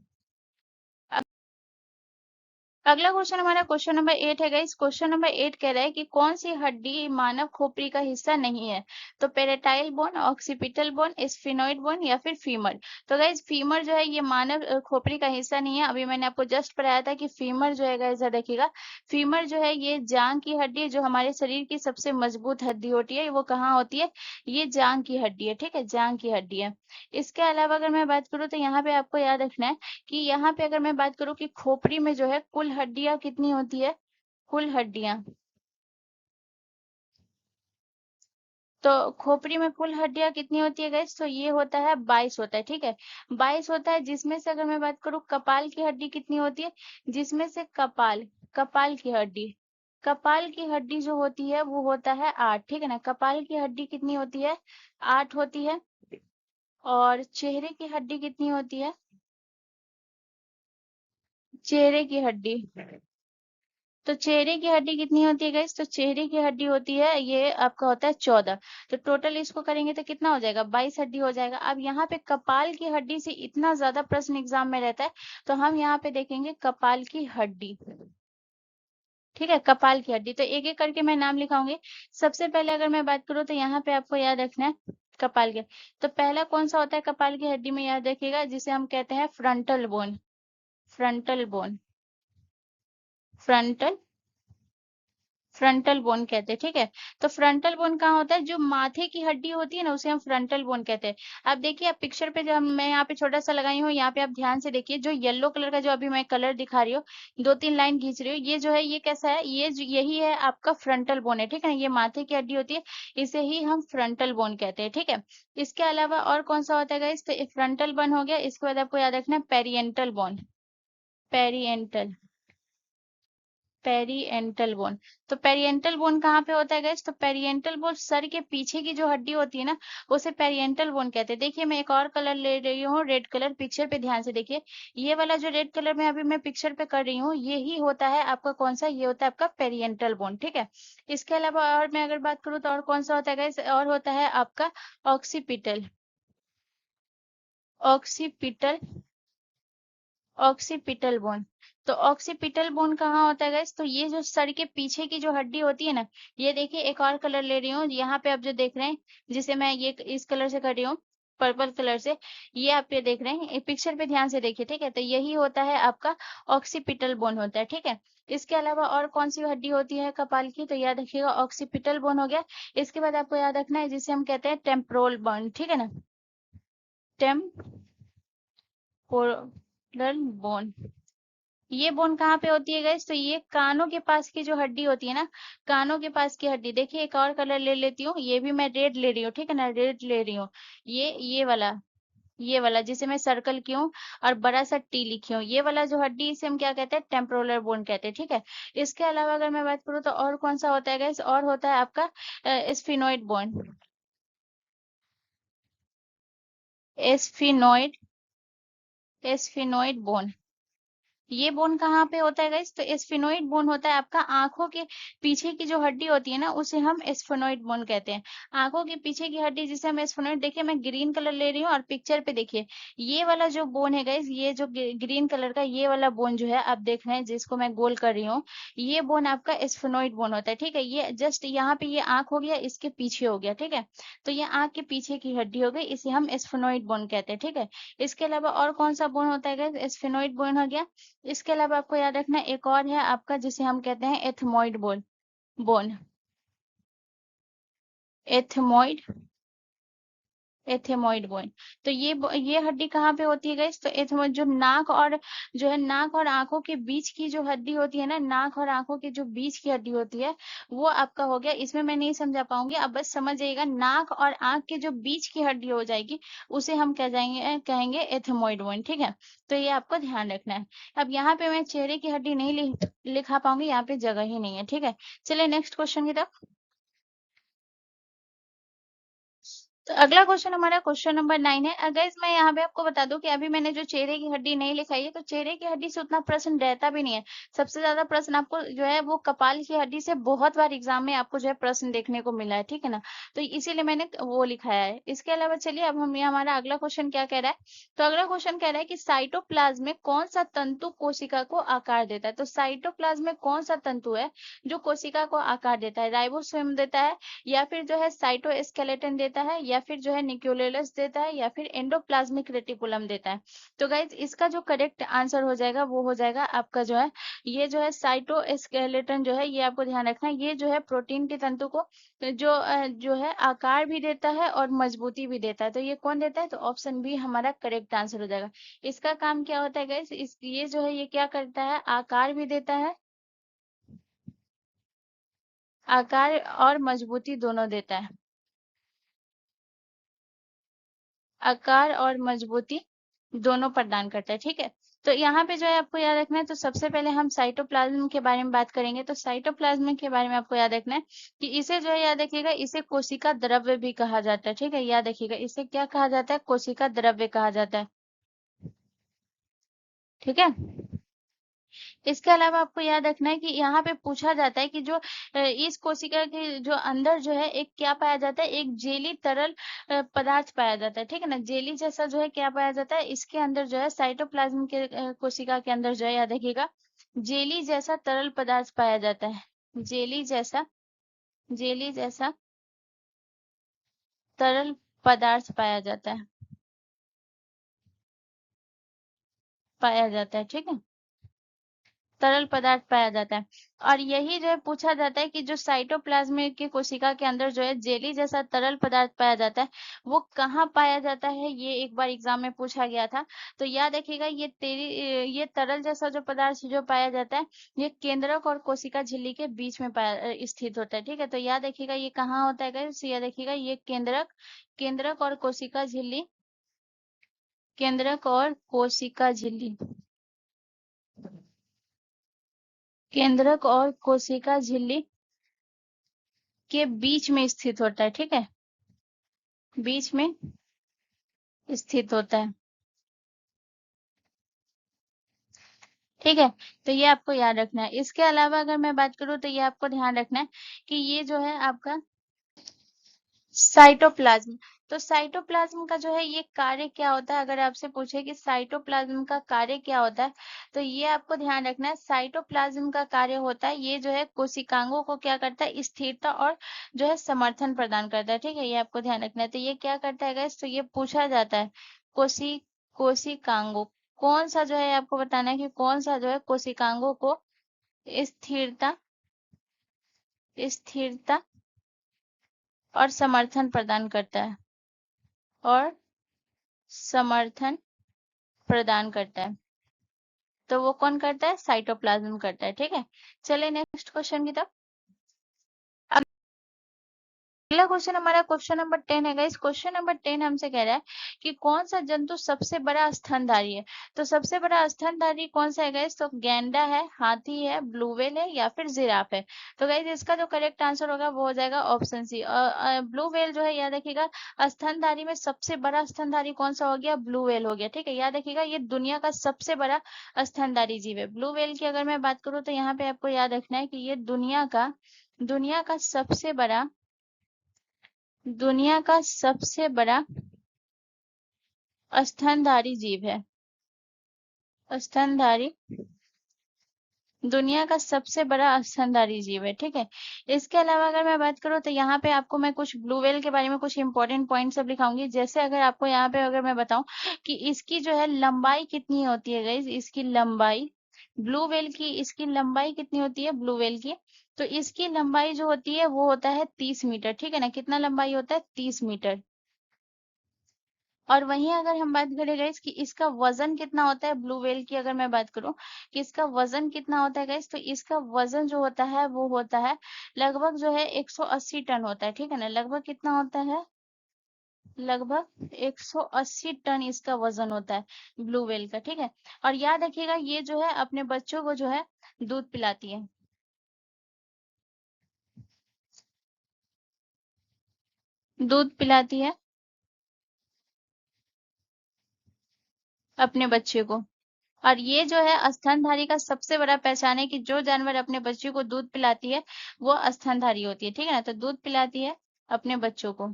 S1: अगला क्वेश्चन हमारा क्वेश्चन नंबर 8 है गाइस। क्वेश्चन नंबर 8 कह रहा है कि कौन सी हड्डी मानव खोपड़ी का हिस्सा नहीं है? तो parietal bone, occipital bone, sphenoid bone या फिर फीमर। तो गाइस फीमर जो है ये मानव खोपड़ी का हिस्सा नहीं है। अभी मैंने आपको जस्ट बताया था कि फीमर जो है गाइस, ध्यान रखिएगा, फीमर जो है ये जांग की हड्डी है, जो हमारे शरीर की सबसे मजबूत हड्डी होती है। वो कहाँ होती है? ये जांग की हड्डी है, ठीक है? जांग की हड्डी है। इसके अलावा अगर मैं बात करूँ तो यहाँ पे आपको याद रखना है कि यहाँ पे अगर मैं बात करूँ कि खोपड़ी में जो है कुल हड्डियां कितनी होती है? कुल हड्डियां, तो खोपड़ी में कुल हड्डियां कितनी होती है गाइस? तो ये होता है 22 होता है, ठीक है? 22 होता है, जिसमें से अगर मैं बात करूँ कपाल की हड्डी कितनी होती है? जिसमें से कपाल, कपाल की हड्डी, कपाल की हड्डी जो होती है वो होता है 8, ठीक है ना? कपाल की हड्डी कितनी होती है? 8 होती है। और चेहरे की हड्डी कितनी होती है? चेहरे की हड्डी, तो चेहरे की हड्डी कितनी होती है गाइस? तो चेहरे की हड्डी होती है ये आपका होता है 14। तो टोटल इसको करेंगे तो कितना हो जाएगा? 22 हड्डी हो जाएगा। अब यहाँ पे कपाल की हड्डी से इतना ज्यादा प्रश्न एग्जाम में रहता है, तो हम यहाँ पे देखेंगे कपाल की हड्डी, ठीक है? कपाल की हड्डी, तो एक एक करके मैं नाम लिखाऊंगी। सबसे पहले अगर मैं बात करूँ तो यहाँ पे आपको याद रखना है कपाल के, तो पहला कौन सा होता है कपाल की हड्डी में? याद रखिएगा, जिसे हम कहते हैं frontal bone, frontal bone, frontal, frontal bone कहते हैं, ठीक है? तो फ्रंटल बोन कहाँ होता है? जो माथे की हड्डी होती है ना उसे हम फ्रंटल बोन कहते हैं। अब देखिए, आप पिक्चर पे, जब मैं यहाँ पे छोटा सा लगाई हूँ, यहाँ पे आप ध्यान से देखिए, जो येलो कलर का जो अभी मैं कलर दिखा रही हूँ, दो तीन लाइन खींच रही हूँ, ये जो है ये कैसा है? यही है आपका फ्रंटल बोन है, ठीक है ना? ये माथे की हड्डी होती है, इसे ही हम फ्रंटल बोन कहते हैं, ठीक है? इसके अलावा और कौन सा होता है गाइस? तो फ्रंटल बोन हो गया। इसके बाद आपको याद रखना है पेरिएंटल बोन, पेरिएंटल, पेरिएंटल बोन। तो पेरिएंटल बोन कहाँ पे होता है गाइस? तो पेरिएंटल बोन सर के पीछे की जो हड्डी होती है ना, उसे पेरिएंटल बोन कहते हैं। देखिए, मैं एक और कलर ले रही हूँ, रेड कलर, पिक्चर पे ध्यान से देखिए। ये वाला जो रेड कलर में अभी मैं पिक्चर पे कर रही हूँ, ये ही होता है आपका कौन सा? ये होता है आपका पेरिएंटल बोन, ठीक है? इसके अलावा और मैं अगर बात करूँ तो और कौन सा होता है गाइस? और होता है आपका ऑक्सीपिटल, ऑक्सीपिटल, ऑक्सीपिटल बोन। तो ऑक्सीपिटल बोन कहाँ होता है गाइस? तो ये जो सर के पीछे की जो हड्डी होती है ना, ये देखिए, एक और कलर ले रही हूँ, यहाँ पे आप जो देख रहे हैं, जिसे मैं ये इस कलर से कर रही हूँ, पर्पल कलर से, ये आप ये देख रहे हैं, पिक्चर पे ध्यान से देखिए, ठीक है? तो यही होता है आपका ऑक्सीपिटल बोन होता है, ठीक है? इसके अलावा और कौन सी हड्डी होती है कपाल की? तो याद रखिएगा, ऑक्सीपिटल बोन हो गया। इसके बाद आपको याद रखना है जिसे हम कहते हैं टेम्पोरल बोन, ठीक है ना? Temporal bone. ये बोन कहाँ पे होती है गाइस? तो ये कानों के पास की जो हड्डी होती है ना, कानों के पास की हड्डी। देखिए, एक और कलर ले लेती हूँ, ये भी मैं रेड ले रही हूँ, ठीक है ना? रेड ले रही हूँ। ये वाला, ये वाला जिसे मैं सर्कल की हूँ और बड़ा सा टी लिखी हूँ, ये वाला जो हड्डी, इसे हम क्या कहते हैं? टेम्पोरल बोन कहते हैं, ठीक है? इसके अलावा अगर मैं बात करूँ तो और कौन सा होता है गाइस? और होता है आपका स्फिनोइड बोन, एस्फिनोइड, एस्फिनोइड बोन। ये बोन कहाँ पे होता है गाइस? तो एस्फिनोइड बोन होता है आपका आंखों के पीछे की जो हड्डी होती है ना, उसे हम एस्फिनोइड बोन कहते हैं। आंखों के पीछे की हड्डी जिसे हम एस्फिनोइड, देखिए मैं ग्रीन कलर ले रही हूँ और पिक्चर पे देखिए, ये वाला जो बोन है गाइस, ये जो ग्रीन कलर का ये वाला बोन जो है आप देख रहे हैं, जिसको मैं गोल कर रही हूँ, ये बोन आपका एस्फिनोइड बोन होता है, ठीक है? ये जस्ट यहाँ पे ये आंख हो गया, इसके पीछे हो गया, ठीक है? तो ये आंख के पीछे की हड्डी हो गई, इसे हम एस्फिनोइड बोन कहते हैं, ठीक है? इसके अलावा और कौन सा बोन होता है गाइस? एस्फिनोइड बोन हो गया। इसके अलावा आपको याद रखना है एक और है आपका, जिसे हम कहते हैं ethmoid bone, bone, ethmoid, ethmoid bone. तो ये हड्डी कहाँ पे होती है गाइस? तो एथेमोइड जो नाक और जो है नाक और आंखों के बीच की जो हड्डी होती है ना, नाक और आंखों के जो बीच की हड्डी होती है, वो आपका हो गया। इसमें मैं नहीं समझा पाऊंगी, आप बस समझ जाइएगा। नाक और आंख के जो बीच की हड्डी हो जाएगी, उसे हम कह जाएंगे कहेंगे एथेमोइड बोन, ठीक है। तो ये आपको ध्यान रखना है। अब यहाँ पे मैं चेहरे की हड्डी नहीं लिखा पाऊंगी, यहाँ पे जगह ही नहीं है, ठीक है। चलिए नेक्स्ट क्वेश्चन की तरफ। तो अगला क्वेश्चन हमारा क्वेश्चन नंबर 9 है। गाइस मैं यहाँ पे आपको बता दूं कि अभी मैंने जो चेहरे की हड्डी नहीं लिखाई है, तो चेहरे की हड्डी से उतना प्रश्न रहता भी नहीं है। सबसे ज्यादा प्रश्न आपको जो है वो कपाल की हड्डी से बहुत बार एग्जाम में आपको जो है प्रश्न देखने को मिला है, ठीक है ना। तो इसीलिए मैंने वो लिखाया है। इसके अलावा चलिए अब हम ये हमारा अगला क्वेश्चन क्या कह रहा है। तो अगला क्वेश्चन कह रहा है कि साइटोप्लाज्म में कौन सा तंतु कोशिका को आकार देता है। तो साइटोप्लाज्म में कौन सा तंतु है जो कोशिका को आकार देता है? राइबोसोम देता है, या फिर जो है साइटोस्केलेटन देता है, या फिर जो है न्यूक्लियोलस देता है, या फिर एंडोप्लाज्मिक रेटिकुलम देता है। तो गाइज इसका जो करेक्ट आंसर हो जाएगा वो हो जाएगा आपका जो है ये जो है साइटोस्केलेटन जो है, ये आपको ध्यान रखना है। ये जो है प्रोटीन के तंतु को जो है आकार भी देता है और मजबूती भी देता है। तो ये कौन देता है? तो ऑप्शन बी हमारा करेक्ट आंसर हो जाएगा। इसका काम क्या होता है गाइज? ये जो है ये क्या करता है? आकार भी देता है, आकार और मजबूती दोनों देता है। आकार और मजबूती दोनों प्रदान करता है, ठीक है। तो यहाँ पे जो है आपको याद रखना है। तो सबसे पहले हम साइटोप्लाज्म के बारे में बात करेंगे। तो साइटोप्लाज्म के बारे में आपको याद रखना है कि इसे जो है याद रखिएगा, इसे कोशिका द्रव्य भी कहा जाता है, ठीक है। याद रखिएगा इसे क्या कहा जाता है? कोशिका द्रव्य कहा जाता है, ठीक है। इसके अलावा आपको याद रखना है कि यहाँ पे पूछा जाता है कि जो इस कोशिका के जो अंदर जो है एक क्या पाया जाता है? एक जेली तरल पदार्थ पाया जाता है, ठीक है ना। जेली जैसा जो है क्या पाया जाता है इसके अंदर जो है? साइटोप्लाज्म के कोशिका के अंदर जो है याद रखिएगा जेली जैसा तरल पदार्थ पाया जाता है। जेली जैसा, जेली जैसा तरल पदार्थ पाया जाता है, ठीक है। तरल पदार्थ पाया जाता है। और यही जो है पूछा जाता है कि जो साइटोप्लाज्म की कोशिका के अंदर जो है जेली जैसा तरल पदार्थ पाया जाता है, वो कहाँ पाया जाता है? ये एक बार एग्जाम में पूछा गया था। तो याद रखिएगा ये तरल जैसा जो पदार्थ जो पाया जाता है, ये केंद्रक और कोशिका झिल्ली के बीच में स्थित होता है, ठीक है। तो याद रखिएगा ये कहाँ होता है गाइस? याद रखिएगा ये केंद्रक, केंद्रक और कोशिका झिल्ली, केंद्रक और कोशिका झिल्ली, केंद्रक और कोशिका झिल्ली के बीच में स्थित होता है, ठीक है। बीच में स्थित होता है, ठीक है। तो ये आपको याद रखना है। इसके अलावा अगर मैं बात करूं तो ये आपको ध्यान रखना है कि ये जो है आपका साइटोप्लाज्म। तो साइटोप्लाज्म का जो है ये कार्य क्या होता है? अगर आपसे पूछे कि साइटोप्लाज्म का कार्य क्या होता है, तो ये आपको ध्यान रखना है। साइटोप्लाज्म का कार्य होता है ये जो है कोशिकांगों को क्या करता है? स्थिरता और जो है समर्थन प्रदान करता है, ठीक है। ये आपको ध्यान रखना है। तो ये क्या करता है गाइस? तो ये पूछा जाता है कोशिकांगों, कौन सा जो है आपको बताना है कि कौन सा जो है कोशिकांगों को स्थिरता, स्थिरता और समर्थन प्रदान करता है, और समर्थन प्रदान करता है। तो वो कौन करता है? साइटोप्लाज्म करता है, ठीक है। चलिए नेक्स्ट क्वेश्चन की तरफ। अगला क्वेश्चन हमारा क्वेश्चन नंबर 10 है गाइस। क्वेश्चन नंबर 10 हमसे कह रहा है कि कौन सा जंतु सबसे बड़ा स्तनधारी है। तो सबसे बड़ा स्तनधारी कौन सा है गाइस? तो गैंडा है, हाथी है, ब्लू व्हेल है, या फिर जिराफ है। तो गाइस इसका जो करेक्ट आंसर होगा वो हो जाएगा ऑप्शन सी। ब्लू व्हेल जो है याद रखिएगा, स्तनधारी में सबसे बड़ा स्तनधारी कौन सा हो गया? ब्लू व्हेल हो गया, ठीक है। याद रखिएगा ये दुनिया का सबसे बड़ा स्तनधारी जीव है। ब्लू व्हेल की अगर मैं बात करूँ तो यहाँ पे आपको याद रखना है कि ये दुनिया का सबसे बड़ा, दुनिया का सबसे बड़ा स्तनधारी जीव है। स्तनधारी, दुनिया का सबसे बड़ा स्तनधारी जीव है, ठीक है। इसके अलावा अगर मैं बात करूँ तो यहाँ पे आपको मैं कुछ ब्लू व्हेल के बारे में कुछ इंपॉर्टेंट पॉइंट सब लिखाऊंगी। जैसे अगर आपको यहाँ पे अगर मैं बताऊं कि इसकी जो है लंबाई कितनी होती है गाइज, इसकी लंबाई, ब्लू व्हेल की इसकी लंबाई कितनी होती है? ब्लू व्हेल की तो इसकी लंबाई जो होती है वो होता है 30 मीटर, ठीक है ना। कितना लंबाई होता है? 30 मीटर। और वहीं अगर हम बात करें गाइस कि इसका वजन कितना होता है, ब्लू व्हेल की अगर मैं बात करूं कि इसका वजन कितना होता है गाइस, तो इसका वजन जो होता है वो होता है लगभग जो है 180 टन होता है, ठीक है ना। लगभग कितना होता है? लगभग 180 टन इसका वजन होता है ब्लू व्हेल का, ठीक है। और याद रखिएगा ये जो है अपने बच्चों को जो है दूध पिलाती है, दूध पिलाती है अपने बच्चे को। और ये जो है स्तनधारी का सबसे बड़ा पहचान है कि जो जानवर अपने बच्चे को दूध पिलाती है वो स्तनधारी होती है, ठीक है ना। तो दूध पिलाती है अपने बच्चों को,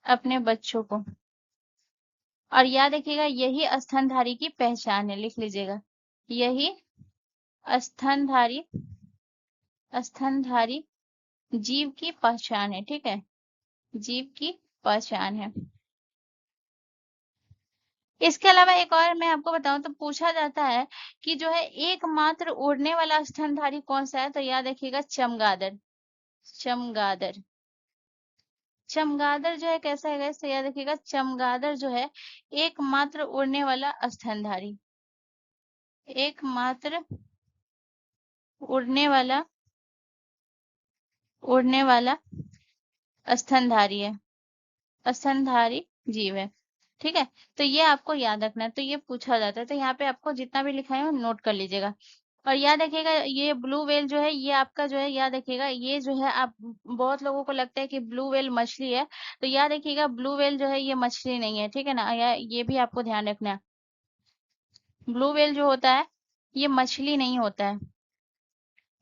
S1: अपने बच्चों को। और याद रखिएगा यही स्तनधारी की पहचान है, लिख लीजिएगा। यही स्तनधारी, स्तनधारी जीव की पहचान है, ठीक है। जीव की पहचान है। इसके अलावा एक और मैं आपको बताऊं तो पूछा जाता है कि जो है एकमात्र उड़ने वाला स्तनधारी कौन सा है, तो याद रखिएगा चमगादड़। चमगादड़। चमगादड़ जो है कैसा है गाइस, तो याद रखिएगा चमगादड़ जो है एकमात्र उड़ने वाला स्तनधारी, एकमात्र उड़ने वाला, उड़ने वाला स्तनधारी है, स्तनधारी जीव है, ठीक है। तो ये आपको याद रखना है, तो ये पूछा जाता है। तो यहाँ पे आपको जितना भी लिखा है नोट कर लीजिएगा। और याद रखिएगा ये ब्लू व्हेल जो है ये आपका जो है, याद रखिएगा ये जो है आप, बहुत लोगों को लगता है कि ब्लू व्हेल मछली है, तो याद रखिएगा ब्लू व्हेल जो है ये मछली नहीं है, ठीक है ना। ये भी आपको ध्यान रखना है। ब्लू व्हेल जो होता है ये मछली नहीं होता है।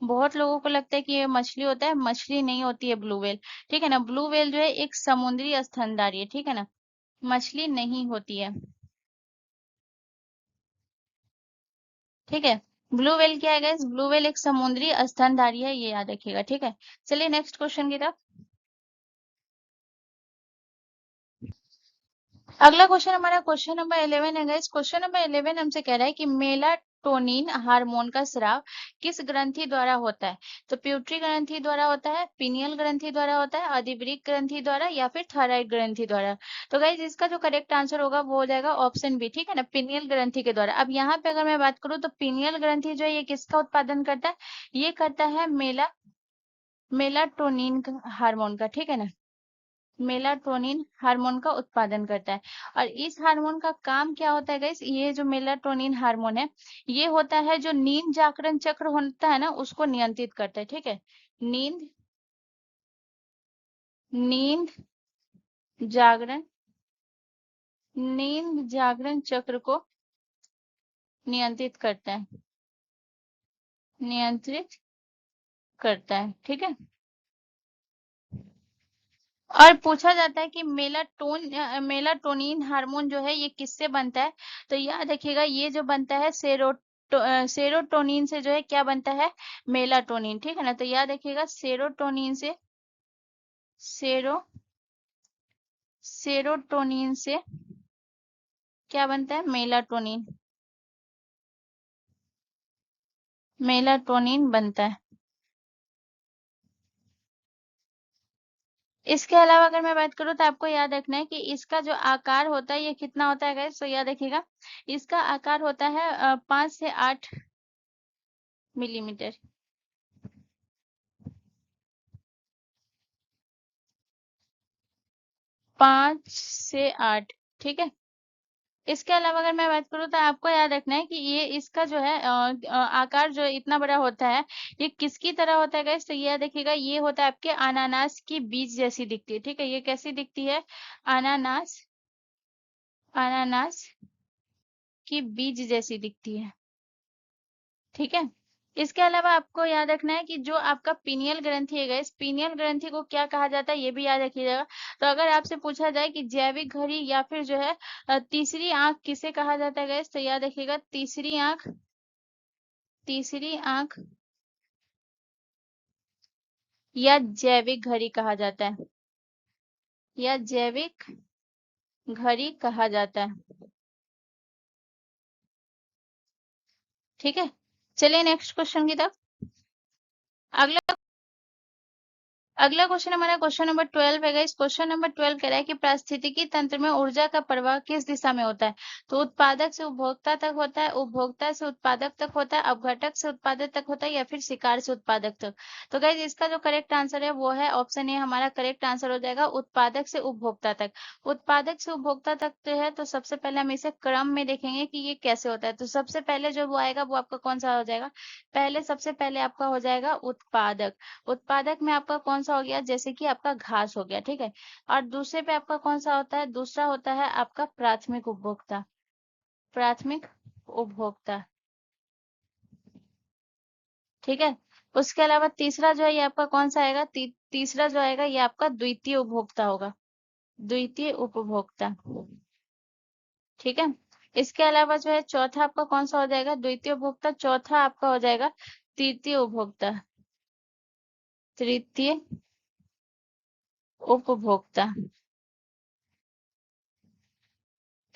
S1: बहुत लोगों को लगता है कि ये मछली होता है, मछली नहीं होती है ब्लू व्हेल, ठीक है ना। ब्लू व्हेल जो है एक समुद्री स्तनधारी है, ठीक है ना, मछली नहीं होती है, ठीक है। ब्लू व्हेल क्या है गाइस, ब्लू व्हेल एक समुद्री स्तनधारी है, ये याद रखिएगा, ठीक है। चलिए नेक्स्ट क्वेश्चन की तरफ। अगला क्वेश्चन हमारा क्वेश्चन नंबर 11 है गाइस। क्वेश्चन नंबर 11 हमसे कह रहा है कि मेलाटोनिन हार्मोन का स्राव किस ग्रंथि द्वारा होता है, तो प्यूटरी ग्रंथि द्वारा होता है, पिनियल ग्रंथि द्वारा होता है, अधिवृक्क ग्रंथि द्वारा, या फिर थायराइड ग्रंथि द्वारा। तो गाइस इसका जो करेक्ट आंसर होगा वो हो जाएगा ऑप्शन बी, ठीक है ना, पिनियल ग्रंथि के द्वारा। अब यहाँ पे अगर मैं बात करूँ तो पिनियल ग्रंथि जो है ये किसका उत्पादन करता है, ये करता है मेलाटोनिन हार्मोन का, ठीक है ना। मेलाटोनिन हार्मोन का उत्पादन करता है। और इस हार्मोन का काम क्या होता है गाइस, ये जो मेलाटोनिन हार्मोन है ये होता है जो नींद जागरण चक्र होता है ना उसको नियंत्रित करता है, ठीक है। नींद, नींद जागरण, नींद जागरण चक्र को नियंत्रित करता है, नियंत्रित करता है, ठीक है। और पूछा जाता है कि मेलाटोनिन हार्मोन जो है ये किससे बनता है, तो याद रखिएगा ये जो बनता है सेरोटोनिन से जो है क्या बनता है, मेलाटोनिन, ठीक है ना। तो याद रखिएगा सेरोटोनिन से, सेरो सेरोटोनिन से क्या बनता है, मेलाटोनिन, मेलाटोनिन बनता है। इसके अलावा अगर मैं बात करूँ तो आपको याद रखना है कि इसका जो आकार होता है ये कितना होता है गाइस, तो याद रखिएगा इसका आकार होता है 5 से 8 मिलीमीटर, 5 से 8, ठीक है। इसके अलावा अगर मैं बात करूँ तो आपको याद रखना है कि ये इसका जो है आकार जो इतना बड़ा होता है ये किसकी तरह होता है गाइस, तो ये याद रखिएगा ये होता है आपके अनानास की बीज जैसी दिखती है, ठीक है। ये कैसी दिखती है, अनानास, अनानास की बीज जैसी दिखती है, ठीक है। इसके अलावा आपको याद रखना है कि जो आपका पीनियल ग्रंथि है गाइस, पीनियल ग्रंथि को क्या कहा जाता है ये भी याद रखिएगा। तो अगर आपसे पूछा जाए कि जैविक घड़ी या फिर जो है तीसरी आंख किसे कहा जाता है गाइस, तो याद रखिएगा तीसरी आंख, तीसरी आंख या जैविक घड़ी कहा जाता है, या जैविक घड़ी कहा जाता है, ठीक है। चलिए नेक्स्ट क्वेश्चन की तरफ। अगला अगला क्वेश्चन हमारा क्वेश्चन नंबर 12 है गाइस। क्वेश्चन नंबर 12 कह रहा है कि पारिस्थितिकी तंत्र में ऊर्जा का प्रवाह किस दिशा में होता है? तो उत्पादक से उपभोक्ता तक होता है, उपभोक्ता से उत्पादक तक होता है, अपघटक से उत्पादक तक होता है, या फिर शिकार से उत्पादक तक। तो गाइस इसका जो करेक्ट आंसर है वो है ऑप्शन ए, हमारा करेक्ट आंसर हो जाएगा उत्पादक से उपभोक्ता तक। उत्पादक से उपभोक्ता तक जो है, तो सबसे पहले हम इसे क्रम में देखेंगे कि ये कैसे होता है। तो सबसे पहले जो वो आएगा वो आपका कौन सा हो जाएगा? सबसे पहले आपका हो जाएगा उत्पादक। उत्पादक में आपका कौन सा हो गया? जैसे कि आपका घास हो गया, ठीक है। और दूसरे पे आपका कौन सा होता है? दूसरा होता है आपका प्राथमिक उपभोक्ता। प्राथमिक उपभोक्ता, ठीक है। उसके अलावा तीसरा जो है ये आपका कौन सा आएगा? तीसरा जो आएगा ये आपका द्वितीय उपभोक्ता होगा। द्वितीय उपभोक्ता, ठीक है। इसके अलावा जो है चौथा आपका कौन सा हो जाएगा? द्वितीय उपभोक्ता। चौथा आपका हो जाएगा तृतीय उपभोक्ता। तृतीय उपभोक्ता,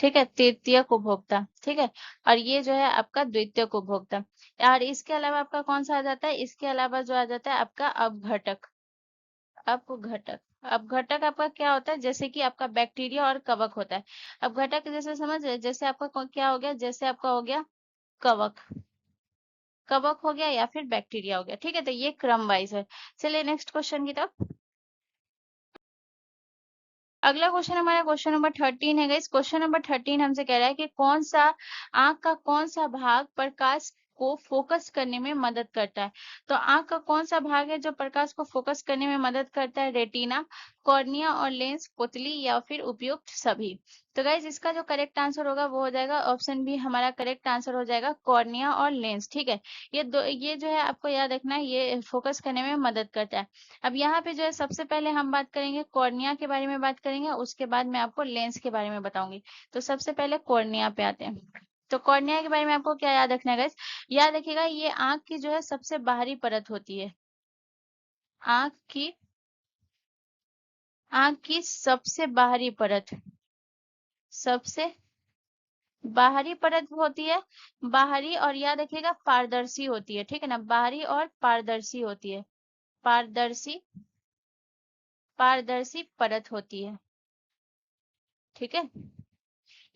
S1: ठीक है। तृतीयक उपभोक्ता, ठीक है। और ये जो है आपका द्वितीयक उपभोक्ता। और इसके अलावा आपका कौन सा आ जाता है? इसके अलावा जो आ जाता है आपका अपघटक। अपघटक, अपघटक आपका क्या होता है? जैसे कि आपका बैक्टीरिया और कवक होता है। अपघटक जैसे समझ रहे, जैसे आपका क्या हो गया? जैसे आपका हो गया कवक। कवक हो गया या फिर बैक्टीरिया हो गया, ठीक है। तो ये क्रम वाइज है। चलिए नेक्स्ट क्वेश्चन की तरफ। अगला क्वेश्चन हमारा क्वेश्चन नंबर 13 है गाइस। क्वेश्चन नंबर 13 हमसे कह रहा है कि कौन सा आंख का कौन सा भाग प्रकाश को फोकस करने में मदद करता है? तो आंख का कौन सा भाग है जो प्रकाश को फोकस करने में मदद करता है? रेटिना, कॉर्निया और लेंस, पुतली, या फिर उपयुक्त सभी। तो गाइज इसका जो करेक्ट आंसर होगा वो हो जाएगा ऑप्शन बी, हमारा करेक्ट आंसर हो जाएगा कॉर्निया और लेंस, ठीक है। ये जो है आपको याद रखना है, ये फोकस करने में मदद करता है। अब यहाँ पे जो है सबसे पहले हम बात करेंगे कॉर्निया के बारे में बात करेंगे, उसके बाद मैं आपको लेंस के बारे में बताऊंगी। तो सबसे पहले कॉर्निया पे आते हैं। तो कॉर्निया के बारे में आपको क्या याद रखना है गाइस? याद रखिएगा ये आंख की जो है सबसे बाहरी परत होती है। आंख की आंख की सबसे बाहरी परत, सबसे बाहरी परत होती है। बाहरी और याद रखिएगा पारदर्शी होती है, ठीक है ना। बाहरी और पारदर्शी होती है। पारदर्शी, पारदर्शी परत होती है, ठीक है।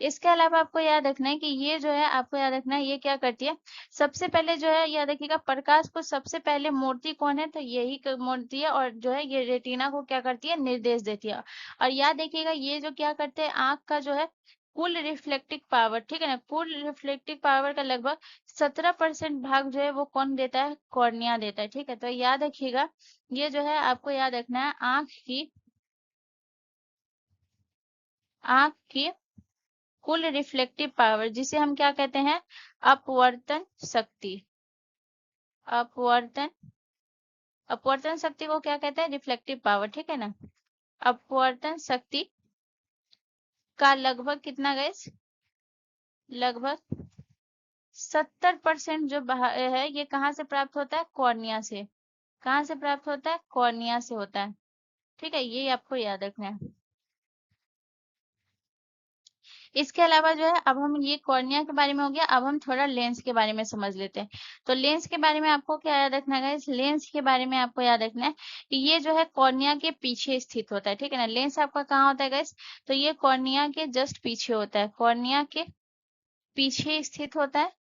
S1: इसके अलावा आपको याद रखना है कि ये जो है आपको याद रखना है ये क्या करती है? सबसे पहले जो है याद रखिएगा प्रकाश को सबसे पहले मोड़ती कौन है? तो यही मोड़ती है, और जो है ये रेटिना को क्या करती है? निर्देश देती है। और याद रखिएगा ये जो क्या करते हैं आंख का जो है कुल रिफ्लेक्टिव पावर, ठीक है ना। कुल रिफ्लेक्टिव पावर का लगभग 17% भाग जो है वो कौन देता है? कॉर्निया देता है, ठीक है। तो याद रखिएगा ये जो है आपको याद रखना है आंख की कुल रिफ्लेक्टिव पावर, जिसे हम क्या कहते हैं? अपवर्तन शक्ति। अपवर्तन अपवर्तन शक्ति को क्या कहते हैं? रिफ्लेक्टिव पावर, ठीक है ना। अपवर्तन शक्ति का लगभग कितना गैस? लगभग 70% जो है ये कहाँ से प्राप्त होता है? कॉर्निया से। कहाँ से प्राप्त होता है? कॉर्निया से होता है, ठीक है। ये आपको याद रखना है। इसके अलावा जो है अब हम ये कॉर्निया के बारे में हो गया, अब हम थोड़ा लेंस के बारे में समझ लेते हैं। तो लेंस के बारे में आपको क्या याद रखना है? इस लेंस के बारे में आपको याद रखना है कि ये जो है कॉर्निया के पीछे स्थित होता है, ठीक है ना। लेंस आपका कहाँ होता है गाइस? तो ये कॉर्निया के जस्ट पीछे होता है। कॉर्निया के पीछे स्थित होता है,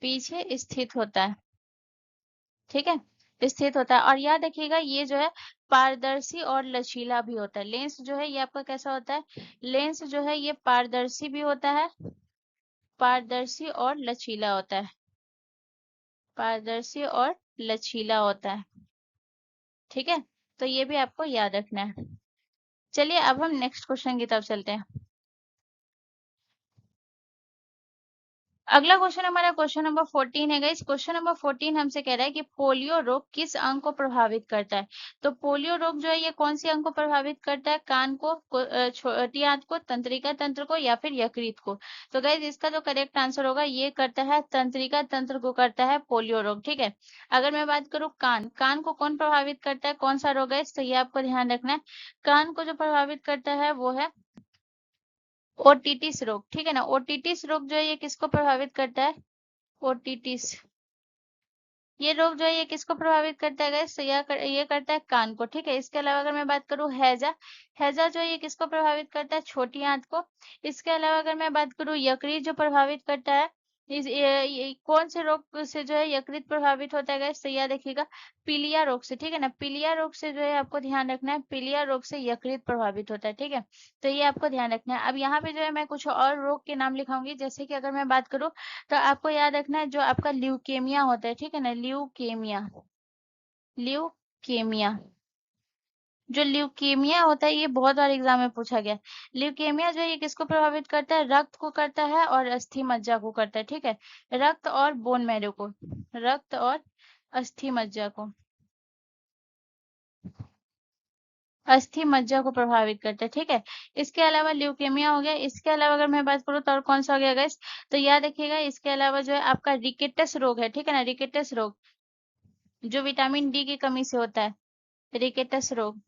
S1: पीछे स्थित होता है, ठीक है। स्थित होता है। और याद रखिएगा ये जो है पारदर्शी और लचीला भी होता है। लेंस जो है ये आपका कैसा होता है? लेंस जो है ये पारदर्शी भी होता है, पारदर्शी और लचीला होता है। पारदर्शी और लचीला होता है, ठीक है। तो ये भी आपको याद रखना है। चलिए अब हम नेक्स्ट क्वेश्चन की तरफ चलते हैं। अगला क्वेश्चन हमारा क्वेश्चन नंबर 14 है गाइस। क्वेश्चन नंबर 14 हमसे कह रहा है कि पोलियो रोग किस अंग को प्रभावित करता है? तो पोलियो रोग जो है ये कौन सी अंग को प्रभावित करता है? कान को, छोटी आंत को, तंत्रिका तंत्र को, या फिर यकृत को। तो गाइस इसका जो करेक्ट आंसर होगा ये करता है तंत्रिका तंत्र को करता है पोलियो रोग, ठीक है। अगर मैं बात करूँ कान, कान को कौन प्रभावित करता है? कौन सा रोग है? तो ये आपको ध्यान रखना है। कान को जो प्रभावित करता है वो है ओटिटिस रोग, ठीक है ना। ओटिटिस रोग जो है ये किसको प्रभावित करता है? ओटिटिस ये रोग जो है ये किसको प्रभावित करता है गाइस? ये करता है कान को, ठीक है। इसके अलावा अगर मैं बात करूँ हैजा, हैजा जो है ये किसको प्रभावित करता है? छोटी आंत को। इसके अलावा अगर मैं बात करूँ यकृत जो प्रभावित करता है, ये कौन से रोग से जो है यकृत प्रभावित होता है गाइस? तो यह देखिएगा पीलिया रोग से, ठीक है ना। पीलिया रोग से जो है आपको ध्यान रखना है, पीलिया रोग से यकृत प्रभावित होता है, ठीक है। तो ये आपको ध्यान रखना है। अब यहाँ पे जो है मैं कुछ और रोग के नाम लिखाऊंगी, जैसे कि अगर मैं बात करूँ तो आपको याद रखना है जो आपका ल्यूकेमिया होता है, ठीक है ना। ल्यूकेमिया, ल्यूकेमिया, जो ल्यूकेमिया होता है ये बहुत बार एग्जाम में पूछा गया है। ल्यूकेमिया जो है ये किसको प्रभावित करता है? रक्त को करता है और अस्थि मज्जा को करता है, ठीक है। रक्त और बोन मैरो को, रक्त और अस्थि मज्जा को, अस्थि मज्जा को प्रभावित करता है, ठीक है। इसके अलावा ल्यूकेमिया हो गया। इसके अलावा अगर मैं बात करूँ तो और कौन सा हो गया गाइस? तो याद रखिएगा इसके अलावा जो है आपका रिकेटस रोग है, ठीक है ना। रिकेटस रोग जो विटामिन डी की कमी से होता है, रिकेटस रोग।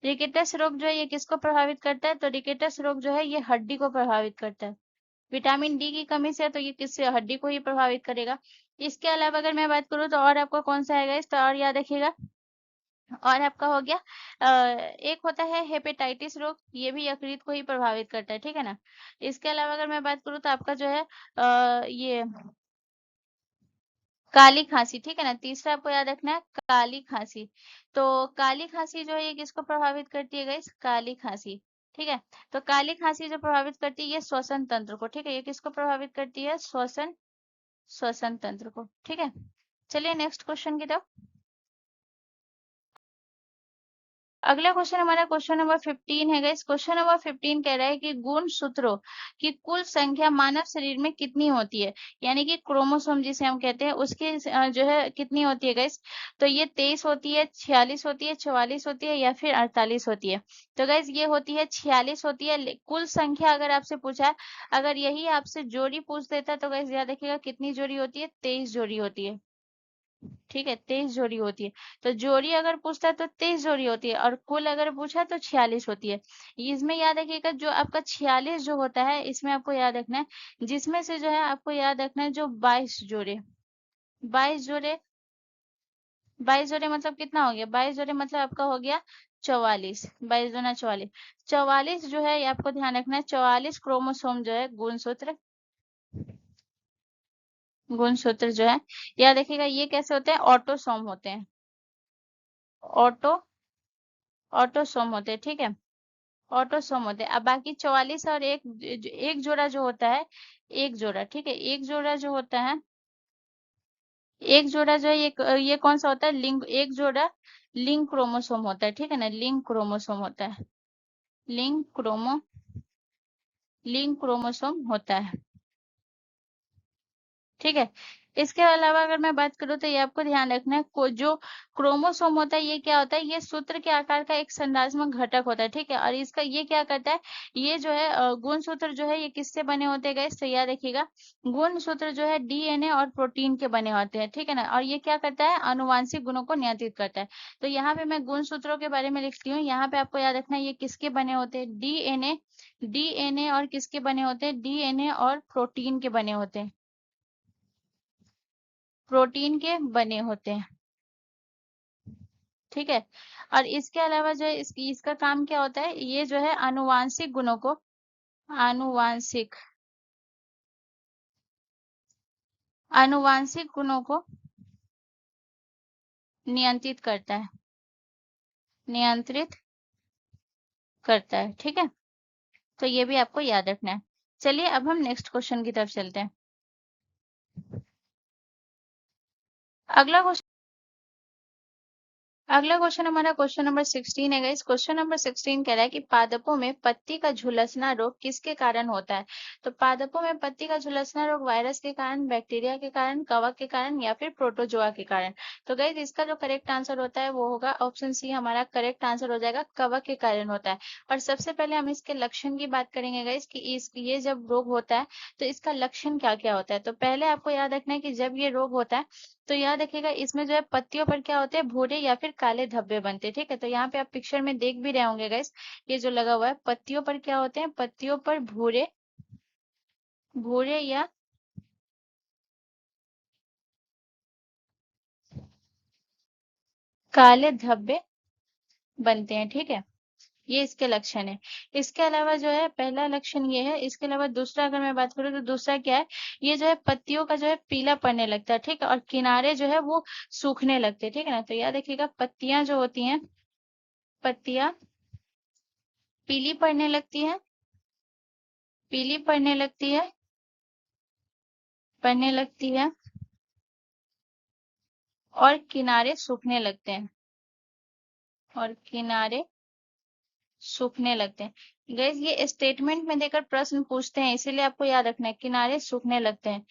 S1: रिकेटस रोग जो है ये किसको प्रभावित करता है? तो रिकेटस रोग जो है ये हड्डी को प्रभावित करता है। विटामिन डी की कमी से है तो ये किससे? हड्डी को ही प्रभावित करेगा। इसके अलावा अगर मैं बात करूँ तो और आपका कौन सा है इस तो और याद रखिएगा। और आपका हो गया एक होता है हेपेटाइटिस रोग, ये भी यकृत को ही प्रभावित करता है, ठीक है ना। इसके अलावा अगर मैं बात करूँ तो आपका जो है ये काली खांसी, ठीक है ना। तीसरा आपको याद रखना है काली खांसी। तो काली खांसी जो है ये किसको प्रभावित करती है गाइस? काली खांसी, ठीक है। तो काली खांसी जो प्रभावित करती है ये श्वसन तंत्र को, ठीक है। ये किसको प्रभावित करती है? श्वसन, श्वसन तंत्र को, ठीक है। चलिए नेक्स्ट क्वेश्चन की तरफ। अगला क्वेश्चन हमारा क्वेश्चन नंबर 15 है गाइस। क्वेश्चन नंबर 15 कह रहा है कि गुणसूत्रों की कुल संख्या मानव शरीर में कितनी होती है? यानी कि क्रोमोसोम जिसे हम कहते हैं उसकी जो है कितनी होती है गाइस? तो ये 23 होती है, 46 होती है, 44 होती है या फिर 48 होती है? तो गाइस ये होती है 46 होती है। कुल संख्या अगर आपसे पूछा है, अगर यही आपसे जोड़ी पूछ देता है तो गाइस याद रखिएगा कितनी जोड़ी होती है? 23 जोड़ी होती है, ठीक है। 23 जोड़ी होती है। तो जोड़ी अगर पूछता है तो 23 जोड़ी होती है और कुल अगर पूछा तो 46 होती है। इसमें याद रखिएगा जो आपका 46 जो होता है इसमें आपको याद रखना है, जिसमें से जो है आपको याद रखना है जो 22 जोड़े, 22 जोड़े, 22 जोड़े मतलब कितना हो गया? 22 जोड़े मतलब आपका हो गया 44, 22 दूना 44, 44 जो है ये आपको ध्यान रखना है। 44 क्रोमोसोम जो है गुणसूत्र, गुणसूत्र जो है याद रखिएगा ये कैसे होते हैं? ऑटोसोम होते हैं, ऑटो, ऑटोसोम होते हैं, ठीक है। ऑटोसोम होते हैं। अब बाकी 44 और एक जोड़ा जो होता है, एक जोड़ा, ठीक है। एक जोड़ा जो होता है, एक जोड़ा जो है ये कौन सा होता है? लिंक, एक जोड़ा लिंक क्रोमोसोम होता है, ठीक है ना। लिंक क्रोमोसोम होता है, लिंक क्रोमो, लिंक क्रोमोसोम होता है, ठीक है। इसके अलावा अगर मैं बात करूँ तो ये आपको ध्यान रखना है जो क्रोमोसोम होता है ये क्या होता है? ये सूत्र के आकार का एक संरचनात्मक घटक होता है, ठीक है। और इसका ये क्या करता है? ये जो है गुणसूत्र जो है ये किससे बने होते हैं गाइस? तो याद रखिएगा गुणसूत्र जो है डीएनए और प्रोटीन के बने होते हैं, ठीक है ना। और ये क्या करता है? आनुवांशिक गुणों को नियंत्रित करता है। तो यहाँ पे मैं गुणसूत्रों के बारे में लिखती हूँ। यहाँ पे आपको याद रखना है ये किसके बने होते हैं? डीएनए, डीएनए और किसके बने होते हैं? डीएनए और प्रोटीन के बने होते हैं, प्रोटीन के बने होते हैं, ठीक है। और इसके अलावा जो है इसका काम क्या होता है? ये जो है आनुवांशिक गुणों को, आनुवांशिक, आनुवांशिक गुणों को नियंत्रित करता है, नियंत्रित करता है, ठीक है। तो ये भी आपको याद रखना है। चलिए अब हम नेक्स्ट क्वेश्चन की तरफ चलते हैं। अगला क्वेश्चन, अगला क्वेश्चन हमारा क्वेश्चन नंबर 16 है गाइस। क्वेश्चन नंबर 16 कह रहा है कि पादपों में पत्ती का झुलसना रोग किसके कारण होता है? तो पादपों में पत्ती का झुलसना रोग वायरस के कारण, बैक्टीरिया के कारण, कवक के कारण या फिर प्रोटोजोआ के कारण? तो गाइस इसका जो करेक्ट आंसर होता है वो होगा ऑप्शन सी, हमारा करेक्ट आंसर हो जाएगा कवक के कारण होता है। और सबसे पहले हम इसके लक्षण की बात करेंगे गाइस कि ये जब रोग होता है तो इसका लक्षण क्या क्या होता है। तो पहले आपको याद रखना है कि जब ये रोग होता है तो याद रखिएगा इसमें जो है पत्तियों पर क्या होते हैं? भूरे या फिर काले धब्बे बनते हैं, ठीक है। तो यहाँ पे आप पिक्चर में देख भी रहे होंगे गाइस, ये जो लगा हुआ है पत्तियों पर क्या होते हैं? पत्तियों पर भूरे, भूरे या काले धब्बे बनते हैं। ठीक है, ये इसके लक्षण है। इसके अलावा जो है पहला लक्षण ये है, इसके अलावा दूसरा अगर मैं बात करूँ तो दूसरा क्या है, ये जो है पत्तियों का जो है पीला पड़ने लगता है। ठीक है, और किनारे जो है वो सूखने लगते हैं। ठीक है ना, तो याद रखिएगा पत्तियां जो होती हैं, पत्तियां पीली पड़ने लगती है, पीली पड़ने लगती है, पड़ने लगती है, और किनारे सूखने लगते हैं, और किनारे सूखने लगते हैं। गैस ये स्टेटमेंट में देकर प्रश्न पूछते हैं, इसीलिए आपको याद रखना है किनारे सूखने लगते हैं।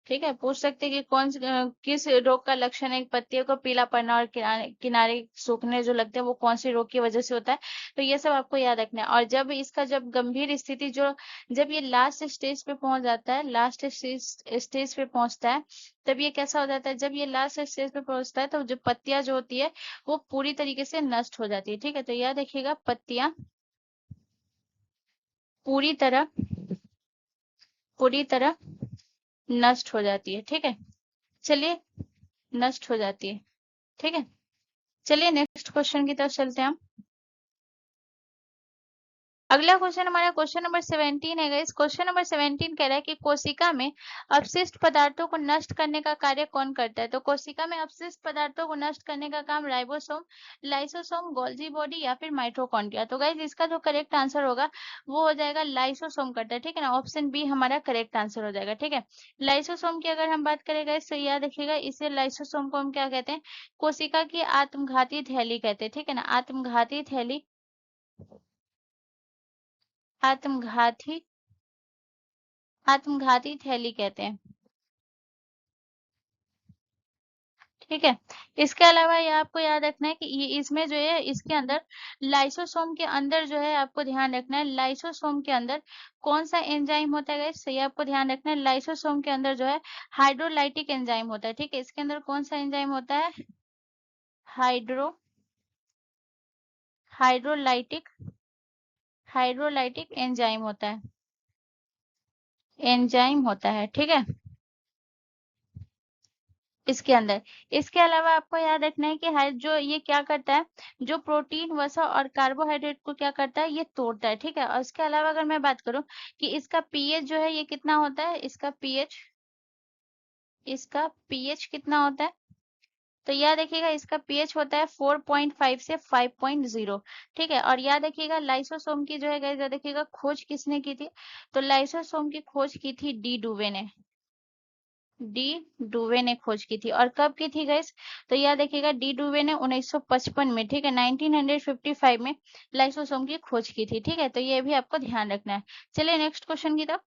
S1: ठीक है, पूछ सकते हैं कि किस रोग का लक्षण है पत्तियों को पीला पड़ना और किनारे किनारे सूखने जो लगते हैं वो कौन सी रोग की वजह से होता है। तो ये सब आपको याद रखना है। और जब इसका जब गंभीर स्थिति जो जब ये लास्ट स्टेज पे पहुंच जाता है, लास्ट स्टेज पे पहुंचता है, तब ये कैसा हो जाता है, जब ये लास्ट स्टेज पे पहुंचता है तो जो पत्तियां जो होती है वो पूरी तरीके से नष्ट हो जाती है। ठीक है, तो याद रखिएगा पत्तियां पूरी तरह पूरी तरह नष्ट हो जाती है। ठीक है, चलिए, नष्ट हो जाती है। ठीक है, चलिए नेक्स्ट क्वेश्चन की तरफ चलते हैं हम। अगला क्वेश्चन हमारा क्वेश्चन नंबर 17 है गाइस। क्वेश्चन नंबर 17 कह रहा है कि कोशिका में अपशिष्ट पदार्थों को नष्ट करने का कार्य कौन करता है। तो कोशिका में अपशिष्ट पदार्थों को नष्ट करने का काम राइबोसोम, लाइसोसोम, गोल्जी बॉडी या फिर माइटोकॉन्ड्रिया। तो गाइस इसका जो करेक्ट आंसर होगा वो हो जाएगा लाइसोसोम करता है। ठीक है ना, ऑप्शन बी हमारा करेक्ट आंसर हो जाएगा। ठीक है, लाइसोसोम की अगर हम बात करें गाइस तो याद रखिएगा इसे लाइसोसोम को हम क्या कहते हैं, कोशिका की आत्मघाती थैली कहते हैं। ठीक है ना, आत्मघाती थैली, आत्मघाती आत्मघाती थैली कहते हैं। ठीक है, इसके अलावा ये आपको याद रखना है कि ये इसमें जो है इसके अंदर लाइसोसोम के अंदर जो है आपको ध्यान रखना है, लाइसोसोम के अंदर कौन सा एंजाइम होता है गाइस, तो ये आपको ध्यान रखना है लाइसोसोम के अंदर जो है हाइड्रोलाइटिक एंजाइम होता है। ठीक है, इसके अंदर कौन सा एंजाइम होता है, हाइड्रो हाइड्रोलाइटिक हाइड्रोलाइटिक एंजाइम होता है, एंजाइम होता है। ठीक है, इसके अंदर। इसके अलावा आपको याद रखना है कि जो ये क्या करता है, जो प्रोटीन, वसा और कार्बोहाइड्रेट को क्या करता है, ये तोड़ता है। ठीक है, और इसके अलावा अगर मैं बात करूं कि इसका पीएच जो है ये कितना होता है, इसका पीएच कितना होता है, तो याद रखिएगा इसका पीएच होता है 4.5 से 5.0। ठीक है, और याद रखिएगा लाइसोसोम की जो है गाइस, याद रखिएगा खोज किसने की थी, तो लाइसोसोम की खोज की थी डी डुवे ने, डी डुवे ने खोज की थी। और कब की थी गाइस, तो याद रखिएगा डी डुवे ने 1955 में, ठीक है 1955 में लाइसोसोम की खोज की थी। ठीक है, तो ये भी आपको ध्यान रखना है। चलिए नेक्स्ट क्वेश्चन की तरफ।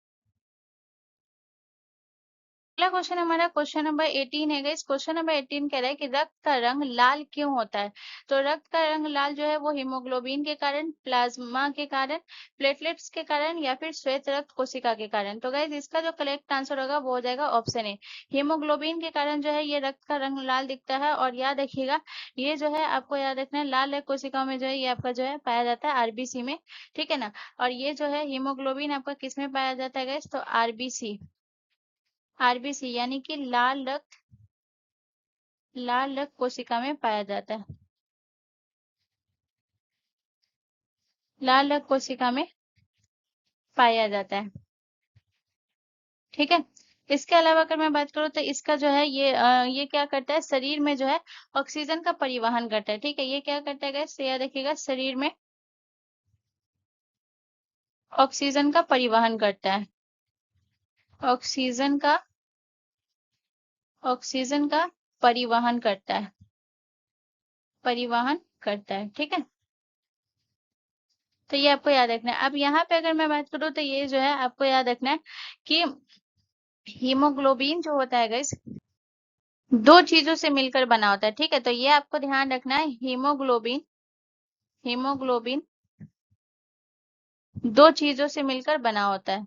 S1: अगला क्वेश्चन हमारा क्वेश्चन नंबर 18 है गाइस। क्वेश्चन नंबर 18 कह रहा है कि रक्त का रंग लाल क्यों होता है। तो रक्त का रंग लाल जो है वो हीमोग्लोबिन के कारण, प्लाज्मा के कारण, प्लेटलेट्स के कारण या फिर श्वेत रक्त कोशिका के कारण। तो गाइस इसका जो करेक्ट आंसर होगा वो हो जाएगा ऑप्शन ए, हीमोग्लोबिन के कारण जो है ये रक्त का रंग लाल दिखता है। और याद रखिएगा ये जो है आपको याद रखना है लाल रक्त कोशिकाओं में जो है ये आपका जो है पाया जाता है आरबीसी में। ठीक है ना, और ये जो है हीमोग्लोबिन आपका किस में पाया जाता है गाइस, तो आरबीसी, आरबीसी यानी कि लाल रक्त कोशिका में पाया जाता है, लाल रक्त कोशिका में पाया जाता है। ठीक है, इसके अलावा अगर मैं बात करूं तो इसका जो है ये क्या करता है, शरीर में जो है ऑक्सीजन का परिवहन करता है। ठीक है, ये क्या करता है गाइस, याद रखिएगा शरीर में ऑक्सीजन का परिवहन करता है, ऑक्सीजन का ऑक्सीजन का परिवहन करता है, परिवहन करता है। ठीक है, तो ये आपको याद रखना है। अब यहाँ पे अगर मैं बात करूँ तो ये जो है आपको याद रखना है कि हीमोग्लोबिन जो होता है गाइस दो चीजों से मिलकर बना होता है। ठीक है, तो ये आपको ध्यान रखना है, हीमोग्लोबिन हीमोग्लोबिन दो चीजों से मिलकर बना होता है,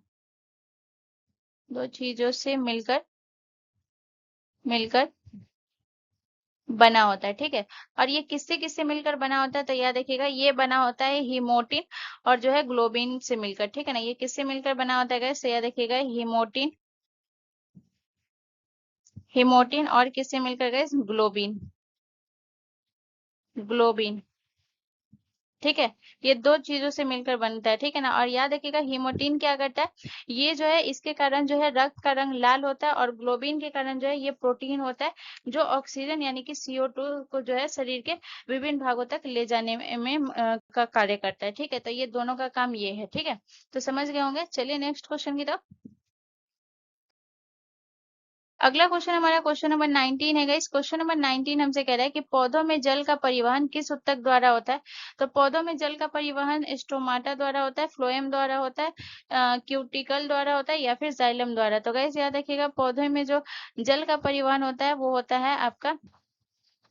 S1: दो चीजों से मिलकर मिलकर बना होता है। ठीक है, और ये किससे किससे मिलकर बना होता है, तो याद रखिएगा ये बना होता है हीमोटिन और जो है ग्लोबिन से मिलकर। ठीक है ना, ये किससे मिलकर बना होता है गाइस, याद रखिएगा हीमोटिन, हीमोटिन और किससे मिलकर गाइस, ग्लोबिन, ग्लोबिन। ठीक है, ये दो चीजों से मिलकर बनता है, ठीक है ना। और याद रखिएगा हीमोटीन क्या करता है, ये जो है इसके कारण जो है रक्त का रंग लाल होता है, और ग्लोबिन के कारण जो है ये प्रोटीन होता है जो ऑक्सीजन यानी कि CO2 को जो है शरीर के विभिन्न भागों तक ले जाने का कार्य करता है। ठीक है, तो ये दोनों का काम ये है। ठीक है, तो समझ गए होंगे। चलिए नेक्स्ट क्वेश्चन की तरफ। अगला क्वेश्चन हमारा क्वेश्चन नंबर 19 है गाइस। क्वेश्चन नंबर 19 हमसे कह रहा है कि पौधों में जल का परिवहन किस ऊतक द्वारा होता है। तो पौधों में जल का परिवहन स्टोमाटा द्वारा होता है, फ्लोएम द्वारा होता है, क्यूटिकल द्वारा होता है, या फिर जाइलम द्वारा। तो गाइस याद रखिएगा, पौधे में जो जल का परिवहन होता है वो होता है आपका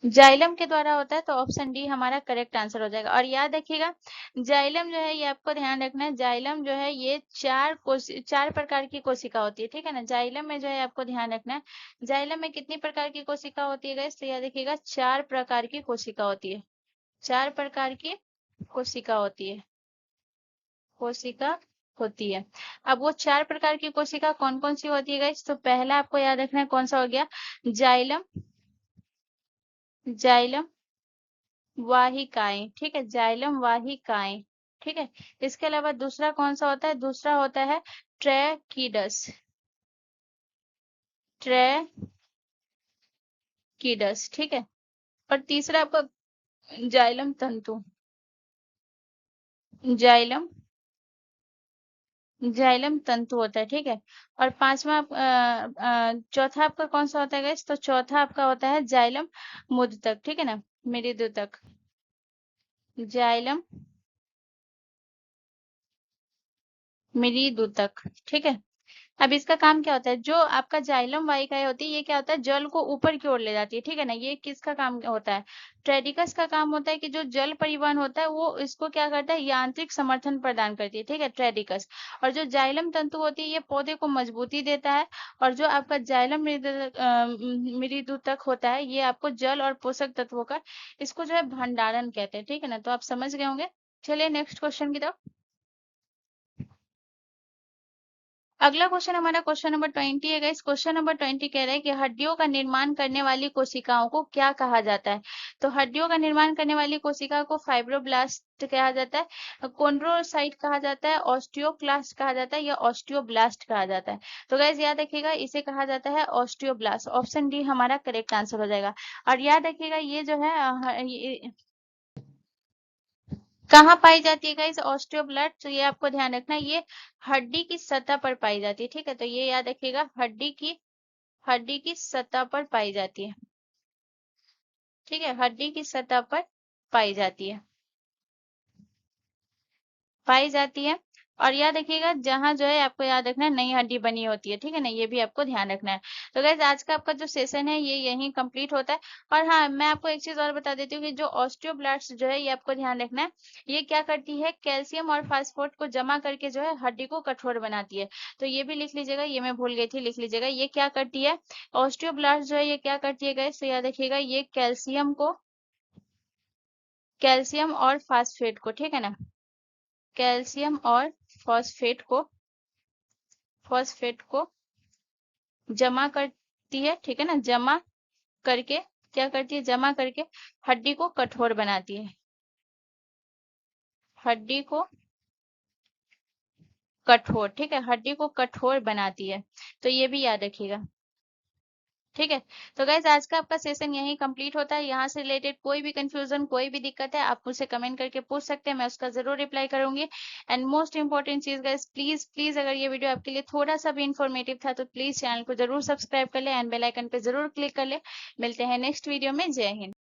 S1: जाइलम के द्वारा होता है। तो ऑप्शन डी हमारा करेक्ट आंसर हो जाएगा। और याद रखिएगा, जाइलम जो है ये आपको ध्यान रखना है, जाइलम जो है ये चार प्रकार की कोशिका होती है। ठीक है ना, जाइलम में जो है आपको ध्यान रखना है, जाइलम में कितनी प्रकार की कोशिका होती है गाइस। तो याद रखिएगा, चार प्रकार की कोशिका होती है, चार प्रकार की कोशिका होती है, कोशिका होती है। अब वो चार प्रकार की कोशिका कौन कौन सी होती है गाइस। तो पहला आपको याद रखना है कौन सा हो गया, जाइलम, जाइलम वाहिकाएं। ठीक है, जाइलम वाहिकाएं। ठीक है, इसके अलावा दूसरा कौन सा होता है, दूसरा होता है ट्रैकिडस, ट्रैकिडस। ठीक है, और तीसरा आपका जाइलम तंतु, जाइलम, जाइलम तंतु होता है। ठीक है, और पांचवा चौथा आपका कौन सा होता है गाइस। तो चौथा आपका होता है जाइलम मुद्दतक। ठीक है ना, मेरुदूतक, जाइलम मेरुदूतक। ठीक है, अब इसका काम क्या होता है, जो आपका जाइलम वाहिकाएं होती है ये क्या होता है, जल को ऊपर की ओर ले जाती है। ठीक है ना, ये किसका काम होता है, ट्रेडिकस का काम होता है कि जो जल परिवहन होता है वो इसको क्या करता है, यांत्रिक समर्थन प्रदान करती है। ठीक है, ट्रेडिकस। और जो जाइलम तंतु होती है ये पौधे को मजबूती देता है, और जो आपका जाइलम मृदुतक होता है ये आपको जल और पोषक तत्वों का, इसको जो है भंडारण कहते हैं। ठीक है ना, तो आप समझ गए होंगे। चलिए नेक्स्ट क्वेश्चन की तरफ। अगला क्वेश्चन हमारा क्वेश्चन नंबर 20 है गाइस। क्वेश्चन नंबर 20 कह रहा है कि हड्डियों का निर्माण करने वाली कोशिकाओं को क्या कहा जाता है। तो हड्डियों का निर्माण करने वाली कोशिका को फाइब्रोब्लास्ट कहा जाता है, कोन्ड्रोसाइट कहा जाता है, ऑस्टियोक्लास्ट कहा जाता है, या ऑस्टियोब्लास्ट कहा जाता है। तो गाइस याद रखिएगा, इसे कहा जाता है ऑस्टियोब्लास्ट। ऑप्शन डी हमारा करेक्ट आंसर हो जाएगा। और याद रखिएगा ये जो है कहाँ पाई जाती है गाइस ऑस्टियोब्लास्ट। तो ये आपको ध्यान रखना है, ये हड्डी की सतह पर पाई जाती है। ठीक है, तो ये याद रखिएगा, हड्डी की सतह पर पाई जाती है। ठीक है, हड्डी की सतह पर पाई जाती है, पाई जाती है। और याद रखिएगा, जहां जो है आपको याद रखना है नई हड्डी बनी होती है। ठीक है ना, ये भी आपको ध्यान रखना है। तो गाइस आज का आपका जो सेशन है ये यहीं कंप्लीट होता है। और हाँ, मैं आपको एक चीज और बता देती हूँ कि जो ऑस्टियोब्लास्ट जो है ये आपको ध्यान रखना है, ये क्या करती है, कैल्शियम और फास्फोरेट को जमा करके जो है हड्डी को कठोर बनाती है। तो ये भी लिख लीजिएगा, ये मैं भूल गई थी, लिख लीजिएगा, ये क्या करती है, ऑस्टियोब्लास्ट जो है ये क्या करती है गाइस। तो याद रखिएगा, ये कैल्शियम और फास्फेट को, ठीक है ना, कैल्शियम और फॉस्फेट को फॉस्फेट को जमा करती है। ठीक है ना, जमा करके क्या करती है, जमा करके हड्डी को कठोर बनाती है, हड्डी को कठोर। ठीक है, हड्डी को कठोर बनाती है। तो ये भी याद रखिएगा। ठीक है, तो गाइज आज का आपका सेशन यही कंप्लीट होता है। यहाँ से रिलेटेड कोई भी कंफ्यूजन, कोई भी दिक्कत है, आप मुझसे कमेंट करके पूछ सकते हैं, मैं उसका जरूर रिप्लाई करूंगी। एंड मोस्ट इंपॉर्टेंट चीज गाइज, प्लीज प्लीज अगर ये वीडियो आपके लिए थोड़ा सा भी इन्फॉर्मेटिव था तो प्लीज चैनल को जरूर सब्सक्राइब कर ले एंड बेल आइकन पे जरूर क्लिक कर ले। मिलते हैं नेक्स्ट वीडियो में। जय हिंद।